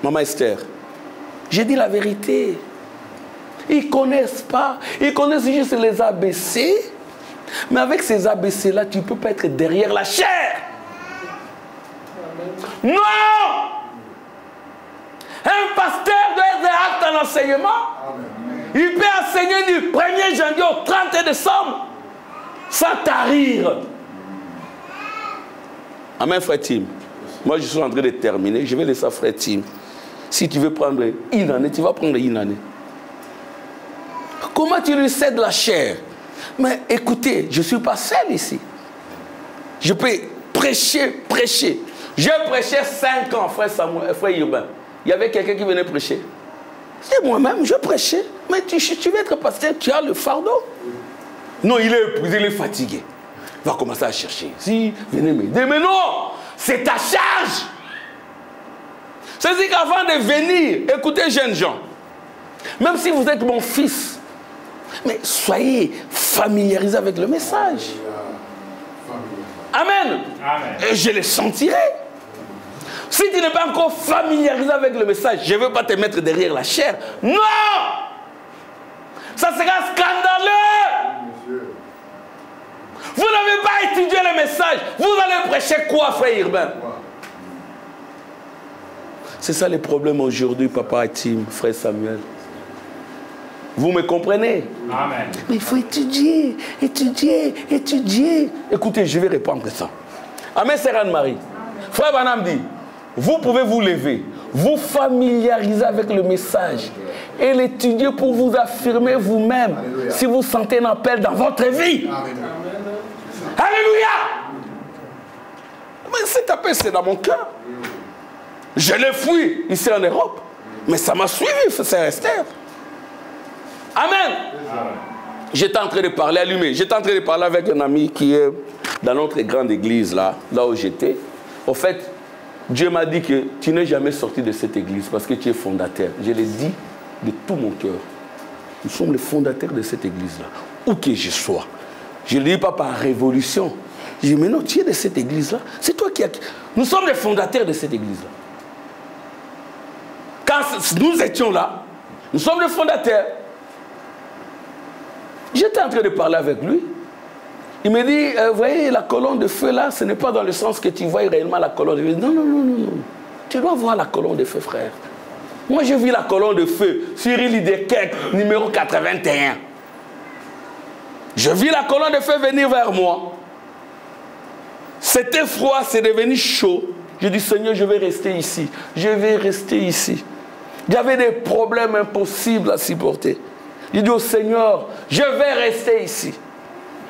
Maman Esther, j'ai dit la vérité. Ils ne connaissent pas. Ils connaissent juste les ABC. Mais avec ces ABC-là, tu ne peux pas être derrière la chair. Non! Un pasteur doit être apte à l'enseignement. Il peut enseigner du 1er janvier au 30 décembre sans tarir. Amen, frère Tim. Moi, je suis en train de terminer. Je vais laisser frère Tim. Si tu veux prendre une année, tu vas prendre une année. Comment tu lui cèdes la chair? Mais écoutez, je ne suis pas seul ici. Je peux prêcher. J'ai prêché 5 ans, frère Samuel, frère Urbain. Il y avait quelqu'un qui venait prêcher. C'est moi-même, je prêchais. Mais tu veux être pasteur, tu as le fardeau. Non, il est épuisé, il est fatigué. Il va commencer à chercher. Si, venez m'aider. Mais non, c'est ta charge. C'est-à-dire qu'avant de venir, écoutez, jeunes gens, même si vous êtes mon fils, mais soyez familiarisés avec le message. Amen. Amen. Et je le sentirai. Si tu n'es pas encore familiarisé avec le message, je ne veux pas te mettre derrière la chair. Non! Ça sera scandaleux. Vous n'avez pas étudié le message. Vous allez prêcher quoi, frère Urbain? C'est ça le problème aujourd'hui, papa et Tim, frère Samuel. Vous me comprenez? Amen. Mais il faut étudier. Écoutez, je vais répondre ça. Amen, sœur Anne-Marie. Frère Banam dit, vous pouvez vous lever, vous familiariser avec le message et l'étudier pour vous affirmer vous-même si vous sentez un appel dans votre vie. Amen. Alléluia! Mais cet appel, c'est dans mon cœur. Je l'ai fui ici en Europe, mais ça m'a suivi, c'est Esther. Amen. J'étais en train de parler, allumé. J'étais en train de parler avec un ami qui est dans notre grande église, là où j'étais. Au fait, Dieu m'a dit que tu n'es jamais sorti de cette église parce que tu es fondateur. Je l'ai dit de tout mon cœur. Nous sommes les fondateurs de cette église-là. Où que je sois. Je ne le dis pas par révolution. Je dis, mais non, tu es de cette église-là. C'est toi qui as... Nous sommes les fondateurs de cette église-là. Quand nous étions là, nous sommes les fondateurs. J'étais en train de parler avec lui. Il me dit, vous voyez, la colonne de feu là, ce n'est pas dans le sens que tu vois réellement la colonne de feu. Non, non, non, non, non. Tu dois voir la colonne de feu, frère. Moi, j'ai vu la colonne de feu sur l'île de Kek, numéro 81. Je vis la colonne de feu venir vers moi. C'était froid, c'est devenu chaud. Je dis, Seigneur, je vais rester ici. Je vais rester ici. J'avais des problèmes impossibles à supporter. Je dis au Seigneur, je vais rester ici.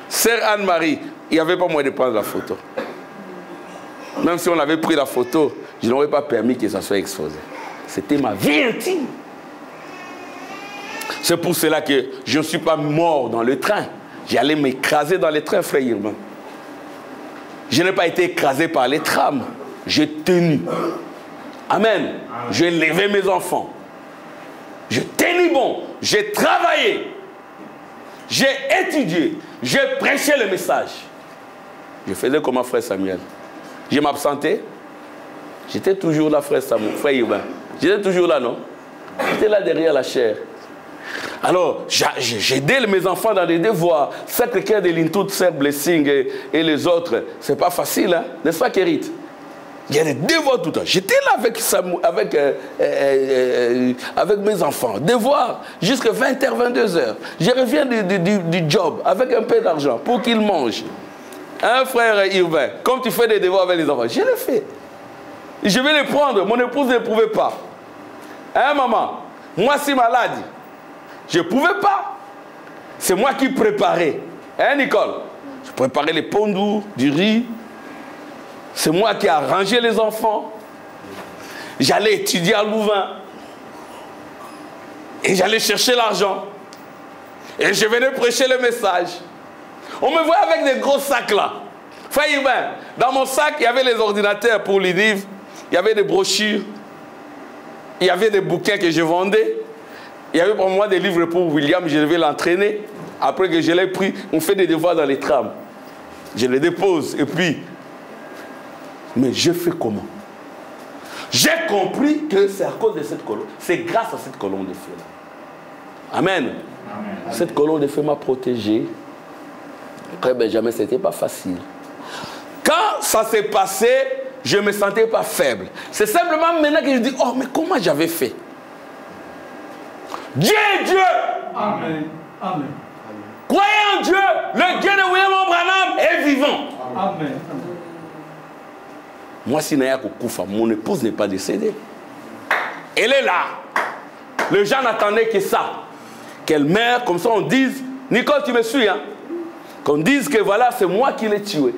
Sœur Anne-Marie, il n'y avait pas moyen de prendre la photo. Même si on avait pris la photo, je n'aurais pas permis que ça soit exposé. C'était ma vie intime. C'est pour cela que je ne suis pas mort dans le train. J'allais m'écraser dans les trains, frère Irvin. Je n'ai pas été écrasé par les trams. J'ai tenu. Amen. J'ai levé mes enfants. J'ai tenu bon. J'ai travaillé. J'ai étudié. J'ai prêché le message. Je faisais comme un frère Samuel. Je m'absentais. J'étais toujours là, frère Samuel, frère Irvin. J'étais toujours là, non? J'étais là derrière la chair. Alors, j'aidais mes enfants dans des devoirs. Sacré-Cœur de l'Intout, Sœur Blessing et les autres. C'est pas facile, hein? N'est-ce pas, Kérit? Il y a des devoirs tout le temps. J'étais là avec mes enfants. Devoirs jusqu'à 20h, 22h. Je reviens du job avec un peu d'argent pour qu'ils mangent. Un frère Irvin, comme tu fais des devoirs avec les enfants, je le fais. Je vais les prendre. Mon épouse ne pouvait pas. Hein, maman? Moi, si malade, je ne pouvais pas. C'est moi qui préparais. Hein, Nicole? Je préparais les pondous, du riz. C'est moi qui ai arrangé les enfants. J'allais étudier à Louvain. Et j'allais chercher l'argent. Et je venais prêcher le message. On me voit avec des gros sacs là. Frère Irvin, dans mon sac, il y avait les ordinateurs pour les livres. Il y avait des brochures. Il y avait des bouquins que je vendais. Il y avait pour moi des livres pour William. Je devais l'entraîner. Après que je l'ai pris, on fait des devoirs dans les trams. Je les dépose. Et puis, mais je fais comment? J'ai compris que c'est à cause de cette colonne. C'est grâce à cette colonne de feu là. Amen. Amen. Cette colonne de feu m'a protégé. Après Benjamin, ce n'était pas facile. Quand ça s'est passé, je ne me sentais pas faible. C'est simplement maintenant que je dis, oh, mais comment j'avais fait? Dieu est Dieu. Amen. Amen. Croyez en Dieu. Le Dieu de William Branham est vivant. Amen. Moi, si Naya Koufa, mon épouse n'est pas décédée. Elle est là. Les gens n'attendaient que ça. Qu'elle meure, comme ça on dise, Nicole, tu me suis, hein? Qu'on dise que voilà, c'est moi qui l'ai tué.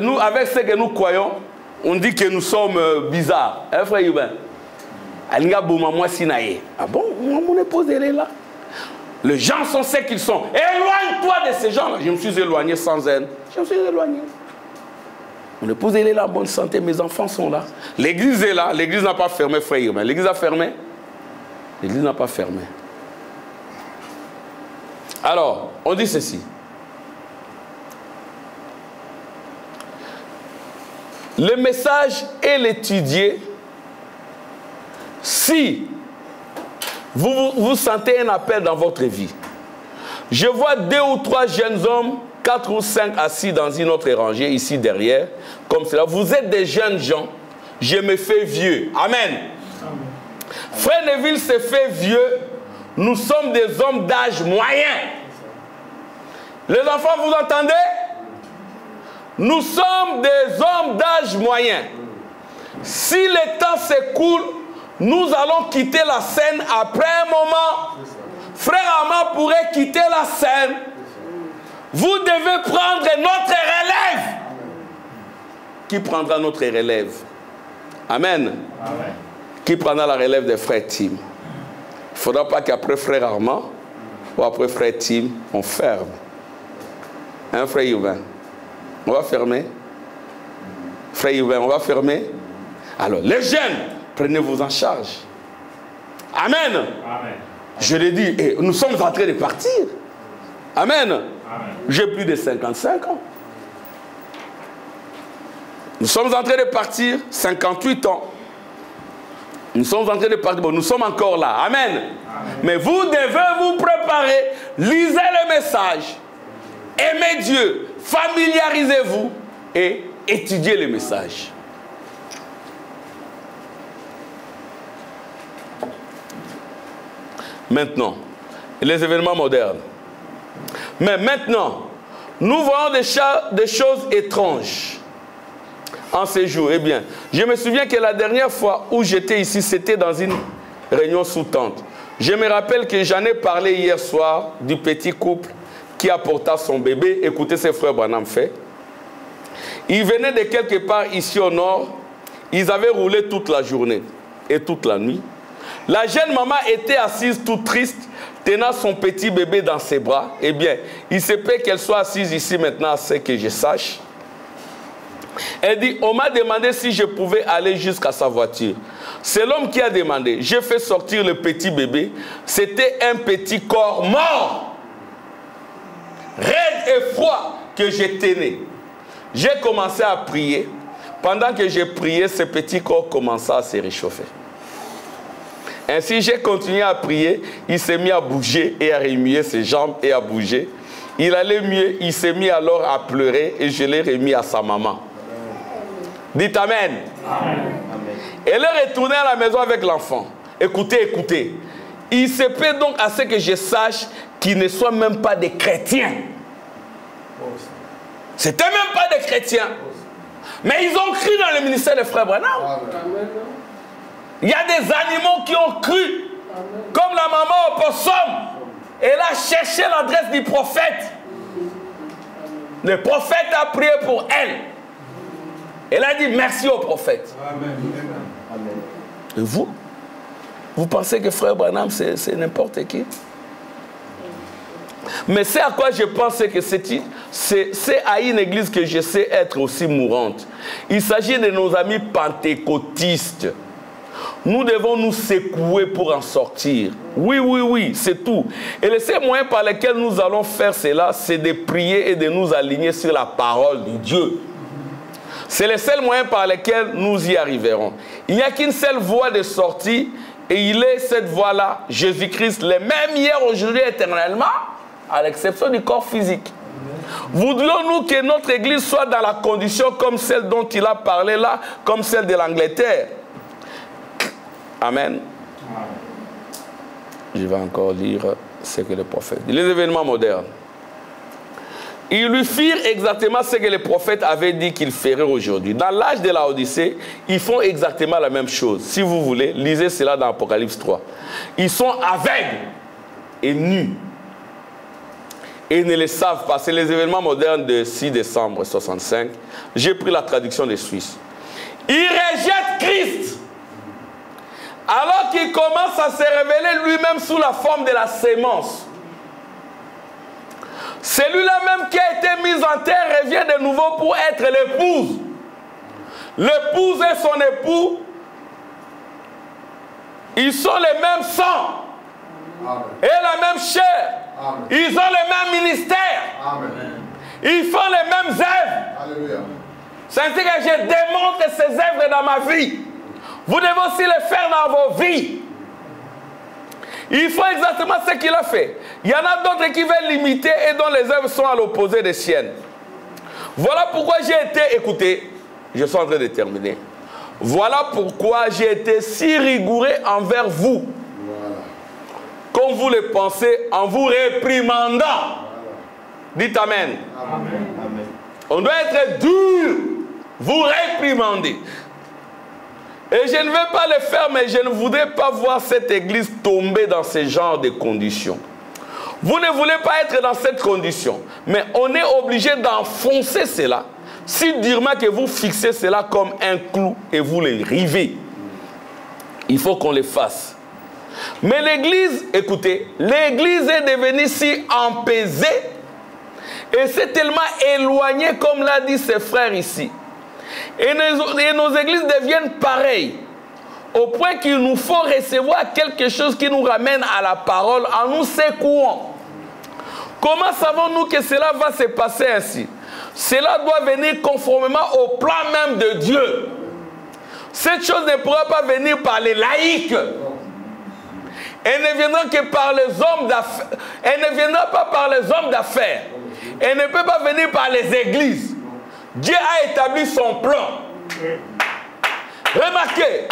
Nous, avec ce que nous croyons, on dit que nous sommes bizarres. Hein, frère Yubin? Ah bon, mon épouse, elle est là. Les gens sont ce qu'ils sont. Éloigne-toi de ces gens-là. Je me suis éloigné sans elle. Je me suis éloigné. Mon épouse, elle est là, en bonne santé. Mes enfants sont là. L'église est là. L'église n'a pas fermé, frère Yubin. L'église a fermé? L'église n'a pas fermé. Alors, on dit ceci. Le message est l'étudier si vous sentez un appel dans votre vie. Je vois 2 ou 3 jeunes hommes, 4 ou 5 assis dans une autre rangée, ici derrière, comme cela. Vous êtes des jeunes gens, je me fais vieux. Amen. Amen. Frère Neville se fait vieux, nous sommes des hommes d'âge moyen. Les enfants, vous entendez? Nous sommes des hommes d'âge moyen. Si le temps s'écoule, nous allons quitter la scène après un moment. Frère Armand pourrait quitter la scène. Vous devez prendre notre relève. Qui prendra notre relève? Amen. Amen. Qui prendra la relève des frères Tim? Il ne faudra pas qu'après frère Armand ou après frère Tim, on ferme. Hein, frère Yvain? On va fermer. Frère Yvain, on va fermer. Alors, les jeunes, prenez-vous en charge. Amen. Amen. Je l'ai dit, et nous sommes en train de partir. Amen. J'ai plus de 55 ans. Nous sommes en train de partir, 58 ans. Nous sommes en train de partir, bon, nous sommes encore là. Amen. Amen. Mais vous devez vous préparer, lisez le message, aimez Dieu, familiarisez-vous et étudiez le message. Maintenant, les événements modernes. Mais maintenant, nous voyons des choses étranges en ces jours. Eh bien, je me souviens que la dernière fois où j'étais ici, c'était dans une réunion sous tente. Je me rappelle que j'en ai parlé hier soir du petit couple qui apporta son bébé. Écoutez ce frère Branham fait. Ils venaient de quelque part ici au nord. Ils avaient roulé toute la journée et toute la nuit. La jeune maman était assise toute triste, tenant son petit bébé dans ses bras. Eh bien, il se peut qu'elle soit assise ici maintenant, à ce que je sache. Elle dit, on m'a demandé si je pouvais aller jusqu'à sa voiture. C'est l'homme qui a demandé. J'ai fait sortir le petit bébé. C'était un petit corps mort, raide et froid que je tenais. J'ai commencé à prier. Pendant que j'ai prié, ce petit corps commença à se réchauffer. Ainsi, j'ai continué à prier. Il s'est mis à bouger et à remuer ses jambes et à bouger. Il allait mieux. Il s'est mis alors à pleurer et je l'ai remis à sa maman. Dites Amen. Amen. Elle est retournée à la maison avec l'enfant. Écoutez, écoutez. Il se peut donc à ce que je sache qu'ils ne soient même pas des chrétiens. C'était même pas des chrétiens. Mais ils ont cru dans le ministère des frères Branham. Il y a des animaux qui ont cru. Comme la maman au possum. Elle a cherché l'adresse du prophète. Le prophète a prié pour elle. Elle a dit merci au prophète. Amen. Et vous? Vous pensez que frère Branham, c'est n'importe qui? Mais c'est à quoi je pense que c'est à une église que je sais être aussi mourante. Il s'agit de nos amis pentecôtistes. Nous devons nous secouer pour en sortir. Oui, oui, oui, c'est tout. Et le seul moyen par lequel nous allons faire cela, c'est de prier et de nous aligner sur la parole de Dieu. C'est le seul moyen par lequel nous y arriverons. Il n'y a qu'une seule voie de sortie, et il est cette voie-là, Jésus-Christ, le même hier, aujourd'hui, éternellement, à l'exception du corps physique. Voudrions-nous que notre église soit dans la condition comme celle dont il a parlé là, comme celle de l'Angleterre? Amen. Je vais encore lire ce que le prophète dit. Les événements modernes. Ils lui firent exactement ce que les prophètes avaient dit qu'ils feraient aujourd'hui. Dans l'âge de la Odyssée, ils font exactement la même chose. Si vous voulez, lisez cela dans Apocalypse 3. Ils sont aveugles et nus. Et ils ne le savent pas. C'est les événements modernes de 6 décembre 65. J'ai pris la traduction des Suisses. Ils rejettent Christ. Alors qu'il commence à se révéler lui-même sous la forme de la sémence. Celui-là même qui a été mis en terre revient de nouveau pour être l'épouse. L'épouse et son époux, ils sont les mêmes sangs. Amen. Et la même chair. Amen. Ils ont le même ministère. Amen. Ils font les mêmes œuvres. Alléluia. C'est ainsi que je démontre ces œuvres dans ma vie. Vous devez aussi les faire dans vos vies. Il faut exactement ce qu'il a fait. Il y en a d'autres qui veulent l'imiter et dont les œuvres sont à l'opposé des siennes. Voilà pourquoi j'ai été, écoutez, je suis en train de terminer. Voilà pourquoi j'ai été si rigoureux envers vous. Voilà. Comme vous le pensez, en vous réprimandant. Voilà. Dites Amen. Amen. Amen. On doit être dur, vous réprimander. Et je ne vais pas le faire, mais je ne voudrais pas voir cette église tomber dans ce genre de conditions. Vous ne voulez pas être dans cette condition, mais on est obligé d'enfoncer cela, si durement que vous fixez cela comme un clou et vous le rivez. Il faut qu'on le fasse. Mais l'église, écoutez, l'église est devenue si apaisée et c'est tellement éloigné, comme l'a dit ses frères ici. Et nos églises deviennent pareilles. au point qu'il nous faut recevoir quelque chose qui nous ramène à la parole en nous secouant. Comment savons-nous que cela va se passer ainsi? Cela doit venir conformément au plan même de Dieu. Cette chose ne pourra pas venir par les laïcs. Elle ne viendra que par les hommes d'affaires. Elle ne viendra pas par les hommes d'affaires. Elle ne peut pas venir par les églises. Dieu a établi son plan. Remarquez,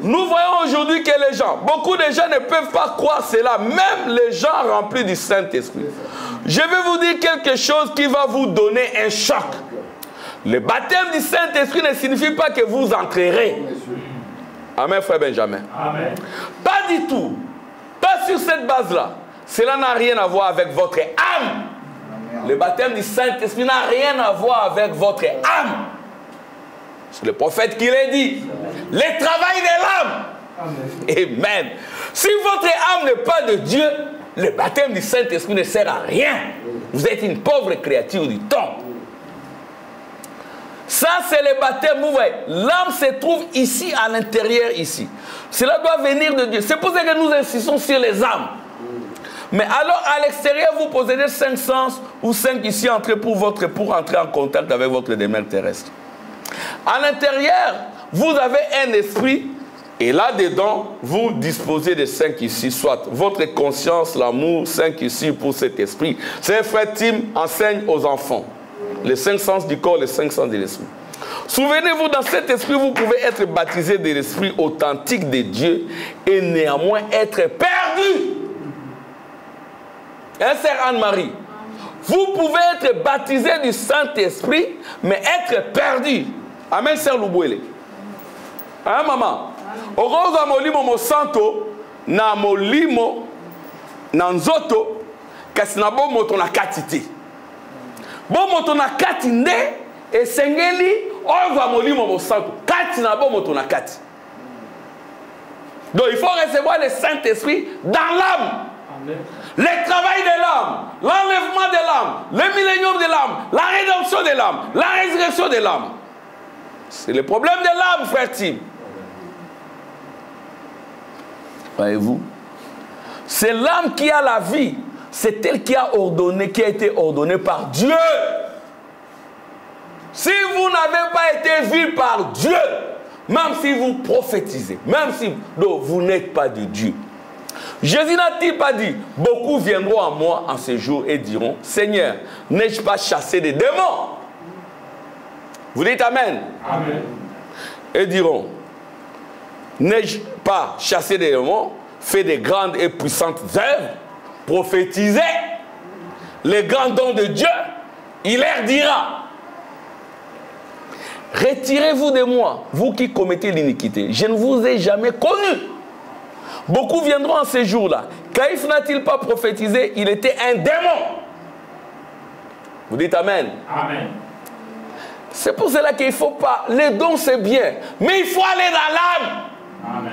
nous voyons aujourd'hui que les gens, beaucoup de gens ne peuvent pas croire cela, même les gens remplis du Saint-Esprit. Je vais vous dire quelque chose qui va vous donner un choc. Le baptême du Saint-Esprit ne signifie pas que vous entrerez. Amen, frère Benjamin. Amen. Pas du tout. Pas sur cette base-là. Cela n'a rien à voir avec votre âme. Le baptême du Saint-Esprit n'a rien à voir avec votre âme. C'est le prophète qui l'a dit. Le travail de l'âme. Amen. Si votre âme n'est pas de Dieu, le baptême du Saint-Esprit ne sert à rien. Vous êtes une pauvre créature du temps. Ça, c'est le baptême. Vous voyez, l'âme se trouve ici, à l'intérieur, ici. Cela doit venir de Dieu. C'est pour ça que nous insistons sur les âmes. Mais alors, à l'extérieur, vous possédez 5 sens ou 5 ici pour entrer en contact avec votre demeure terrestre. À l'intérieur, vous avez un esprit et là-dedans, vous disposez de 5 ici, soit votre conscience, l'amour, 5 ici pour cet esprit. C'est un frère Tim enseigne aux enfants. Les 5 sens du corps, les 5 sens de l'esprit. Souvenez-vous, dans cet esprit, vous pouvez être baptisé de l'esprit authentique de Dieu et néanmoins être perdu. Hein, sœur Anne-Marie? Vous pouvez être baptisé du Saint-Esprit, mais être perdu. Amen, sœur Loubouele. Hein, maman? Oroza molimo mo santo, na molimo, na nzoto, kasi na bo moto na katiti. Bo moto na kati nde, e sengeli, oroza molimo mo santo, kati na bo moto na kati. Donc il faut recevoir le Saint-Esprit dans l'âme. Le travail de l'âme, l'enlèvement de l'âme, le millénium de l'âme, la rédemption de l'âme, la résurrection de l'âme. C'est le problème de l'âme, frère Tim. Voyez-vous? C'est l'âme qui a la vie. C'est elle qui a ordonné, qui a été ordonnée par Dieu. Si vous n'avez pas été vu par Dieu, même si vous prophétisez, même si donc, vous n'êtes pas de Dieu, Jésus n'a-t-il pas dit, beaucoup viendront à moi en ce jour et diront, Seigneur, n'ai-je pas chassé des démons? Vous dites Amen. Amen. Et diront, n'ai-je pas chassé des démons, fait des grandes et puissantes œuvres, prophétisé les grands dons de Dieu? Il leur dira, retirez-vous de moi, vous qui commettez l'iniquité, je ne vous ai jamais connu. Beaucoup viendront en ces jours-là. Caïphe n'a-t-il pas prophétisé? Il était un démon. Vous dites Amen. Amen. C'est pour cela qu'il ne faut pas... Les dons, c'est bien. Mais il faut aller dans l'âme. Amen.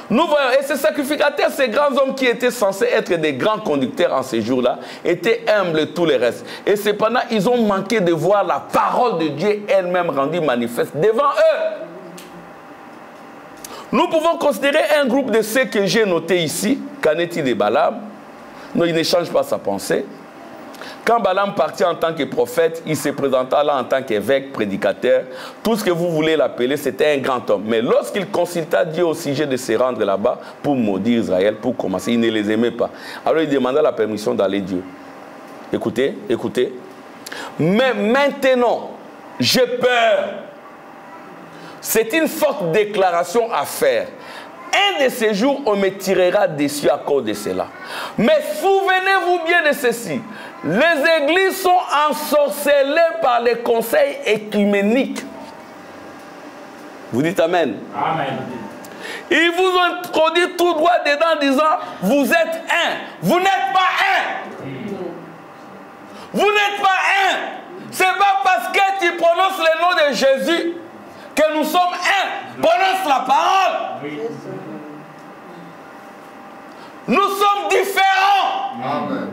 Nous voyons, et ces sacrificateurs, ces grands hommes qui étaient censés être des grands conducteurs en ces jours-là, étaient humbles tous les restes. Et cependant, ils ont manqué de voir la parole de Dieu elle-même rendue manifeste devant eux. Nous pouvons considérer un groupe de ceux que j'ai notés ici. Qu'en est-il de Balaam? Non, il ne change pas sa pensée. Quand Balaam partit en tant que prophète, il se présenta là en tant qu'évêque, prédicateur. Tout ce que vous voulez l'appeler, c'était un grand homme. Mais lorsqu'il consulta Dieu au sujet de se rendre là-bas pour maudire Israël, pour commencer, il ne les aimait pas. Alors il demanda la permission d'aller Dieu. Écoutez, écoutez. Mais maintenant, j'ai peur. C'est une forte déclaration à faire. Un de ces jours, on me tirera dessus à cause de cela. Mais souvenez-vous bien de ceci. Les églises sont ensorcelées par les conseils écuméniques. Vous dites Amen. Amen. Ils vous ont introduit tout droit dedans en disant, vous êtes un. Vous n'êtes pas un. Vous n'êtes pas un. Ce n'est pas parce que tu prononces le nom de Jésus que nous sommes un. Prononce la parole. Oui. Nous sommes différents. Amen.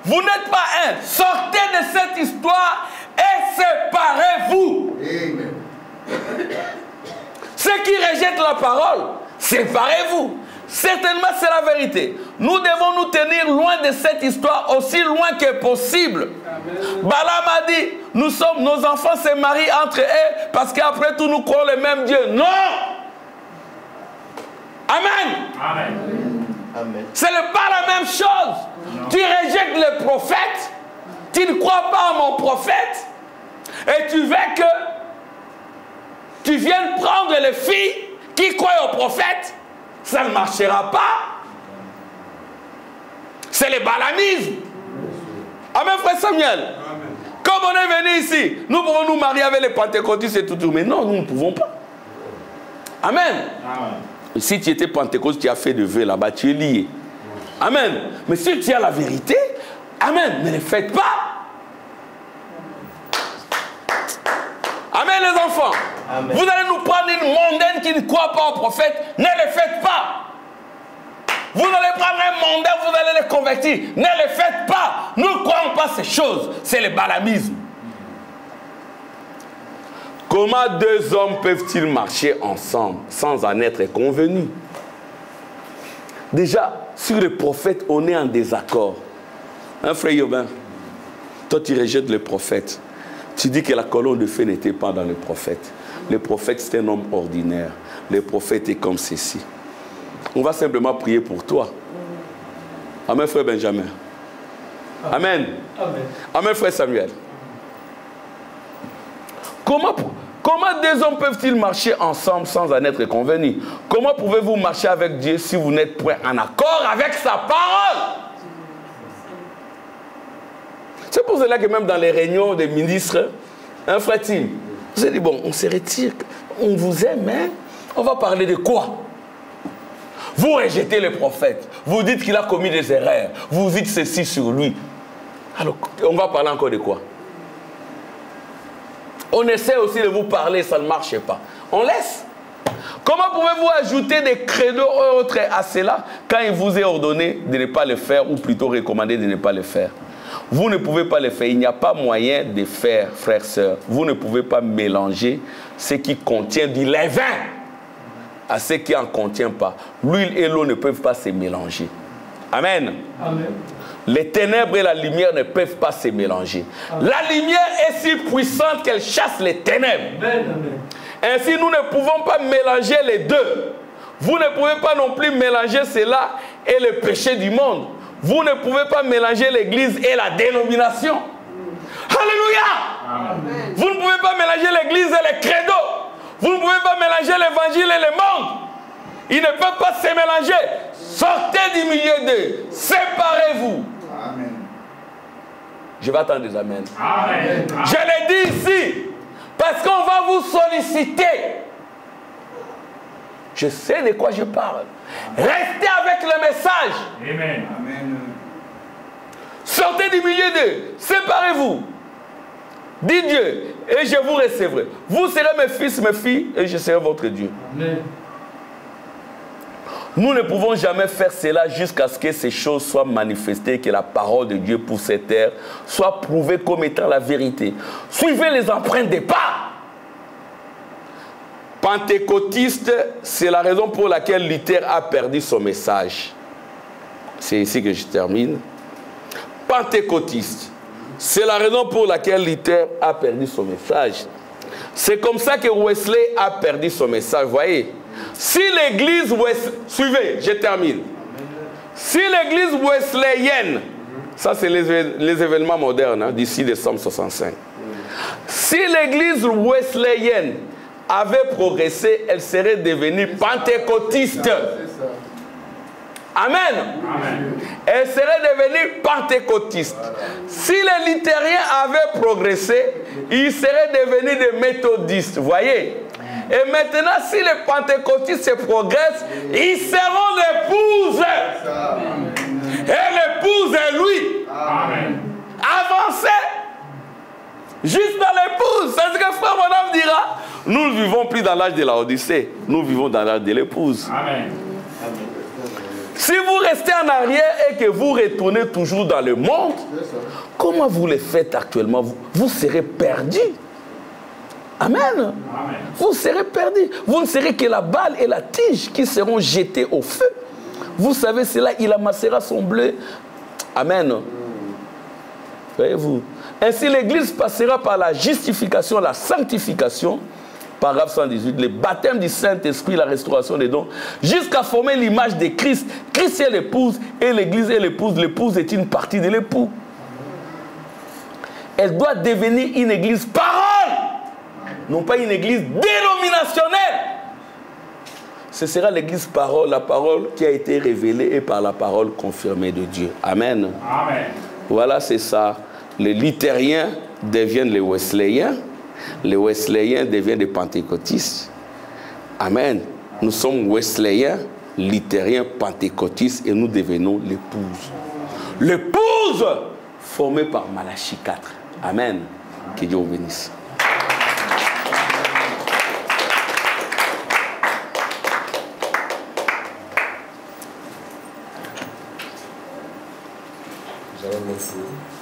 Vous n'êtes pas un. Sortez de cette histoire et séparez-vous. Amen. qui rejettent la parole, séparez-vous. Certainement, c'est la vérité. Nous devons nous tenir loin de cette histoire, aussi loin que possible. Balaam a dit, nos enfants se marient entre eux parce qu'après tout, nous croyons le même Dieu. Non! Amen. Amen. Ce n'est pas la même chose. Non. Tu rejettes le prophète, tu ne crois pas à mon prophète, et tu veux que tu viennes prendre les filles qui croient au prophète. Ça ne marchera pas. C'est le balamisme. Amen, frère Samuel. Amen. Comme on est venu ici, nous pouvons nous marier avec les pentecôtistes et tout. Mais non, nous ne pouvons pas. Amen. Amen. Si tu étais pentecôtiste, tu as fait de vœux là-bas, tu es lié. Amen. Mais si tu as la vérité, amen, ne le faites pas. Amen, les enfants. Amen. Vous allez nous prendre une mondaine qui ne croit pas au prophète, ne le faites pas. Vous allez prendre un mondain, vous allez le convertir, ne le faites pas. Nous ne croyons pas ces choses, c'est le balamisme. Comment deux hommes peuvent-ils marcher ensemble sans en être convenus? Déjà, sur le prophète, on est en désaccord. Hein, frère Yobin? Toi, tu rejettes le prophète. Tu dis que la colonne de feu n'était pas dans le prophète. Le prophète, c'est un homme ordinaire. Le prophète est comme ceci. On va simplement prier pour toi. Amen, frère Benjamin. Amen. Amen, Amen frère Samuel. Comment deux hommes peuvent-ils marcher ensemble sans en être convenus? Comment pouvez-vous marcher avec Dieu si vous n'êtes point en accord avec sa parole? C'est pour cela que même dans les réunions des ministres, un frère Tim, vous avez dit, bon, on se retire, on vous aime, hein? On va parler de quoi? Vous rejetez le prophète, vous dites qu'il a commis des erreurs, vous dites ceci sur lui. Alors, on va parler encore de quoi? On essaie aussi de vous parler, ça ne marche pas. On laisse. Comment pouvez-vous ajouter des credos autres à cela quand il vous est ordonné de ne pas le faire ou plutôt recommandé de ne pas le faire? Vous ne pouvez pas le faire. Il n'y a pas moyen de faire, frères, sœurs. Vous ne pouvez pas mélanger ce qui contient du levain à ce qui n'en contient pas. L'huile et l'eau ne peuvent pas se mélanger. Amen. Amen. Les ténèbres et la lumière ne peuvent pas se mélanger. Amen. La lumière est si puissante qu'elle chasse les ténèbres. Amen. Ainsi, nous ne pouvons pas mélanger les deux. Vous ne pouvez pas non plus mélanger cela et le péché du monde. Vous ne pouvez pas mélanger l'église et la dénomination. Alléluia. Amen. Vous ne pouvez pas mélanger l'église et les credos. Vous ne pouvez pas mélanger l'évangile et le monde. Ils ne peuvent pas se mélanger. Sortez du milieu d'eux. Séparez-vous. Amen. Je vais attendre des amens. Amen. Je l'ai dit ici. Parce qu'on va vous solliciter. Je sais de quoi je parle. Restez avec le message. Amen. Amen. Sortez du milieu d'eux. Séparez-vous. Dis Dieu, et je vous recevrai. Vous serez mes fils, mes filles, et je serai votre Dieu. Amen. Nous ne pouvons jamais faire cela jusqu'à ce que ces choses soient manifestées, que la parole de Dieu pour cette terre soit prouvée comme étant la vérité. Suivez les empreintes des pas. Pentecôtiste, c'est la raison pour laquelle Luther a perdu son message. C'est ici que je termine. Pentecôtiste, c'est la raison pour laquelle Luther a perdu son message. C'est comme ça que Wesley a perdu son message. Vous voyez? Si l'église suivez, je termine. Si l'église wesleyenne, ça c'est les événements modernes hein, d'ici décembre 65. Si l'église wesleyenne avait progressé, elle serait devenue pentecôtiste. Amen. Amen. Elle serait devenue pentecôtiste. Si les luthériens avaient progressé, ils seraient devenus des méthodistes. Vous voyez? Et maintenant, si les pentecôtistes progressent, ils seront l'épouse. Et l'épouse est lui. Amen. Avancez. Juste dans l'épouse. C'est ce que frère Bonhomme dira. Nous ne vivons plus dans l'âge de la Odyssée. Nous vivons dans l'âge de l'épouse. Amen. Si vous restez en arrière et que vous retournez toujours dans le monde, comment vous le faites actuellement? Vous serez perdu. Amen. Amen. Vous serez perdus. Vous ne serez que la balle et la tige qui seront jetées au feu. Vous savez, c'est là il amassera son blé. Amen. Voyez-vous. Ainsi, l'Église passera par la justification, la sanctification, paragraphe 118, le baptême du Saint-Esprit, la restauration des dons, jusqu'à former l'image de Christ. Christ est l'épouse et l'Église est l'épouse. L'épouse est une partie de l'époux. Elle doit devenir une église parole, non pas une église dénominationnelle. Ce sera l'église parole, la parole qui a été révélée et par la parole confirmée de Dieu. Amen. Amen. Voilà, c'est ça. Les luthériens deviennent les wesleyens deviennent des pentecôtistes. Amen. Nous sommes wesleyens, luthériens, pentecôtistes et nous devenons l'épouse. L'épouse formée par Malachie 4. Amen. Que Dieu vous bénisse. Nous allons nous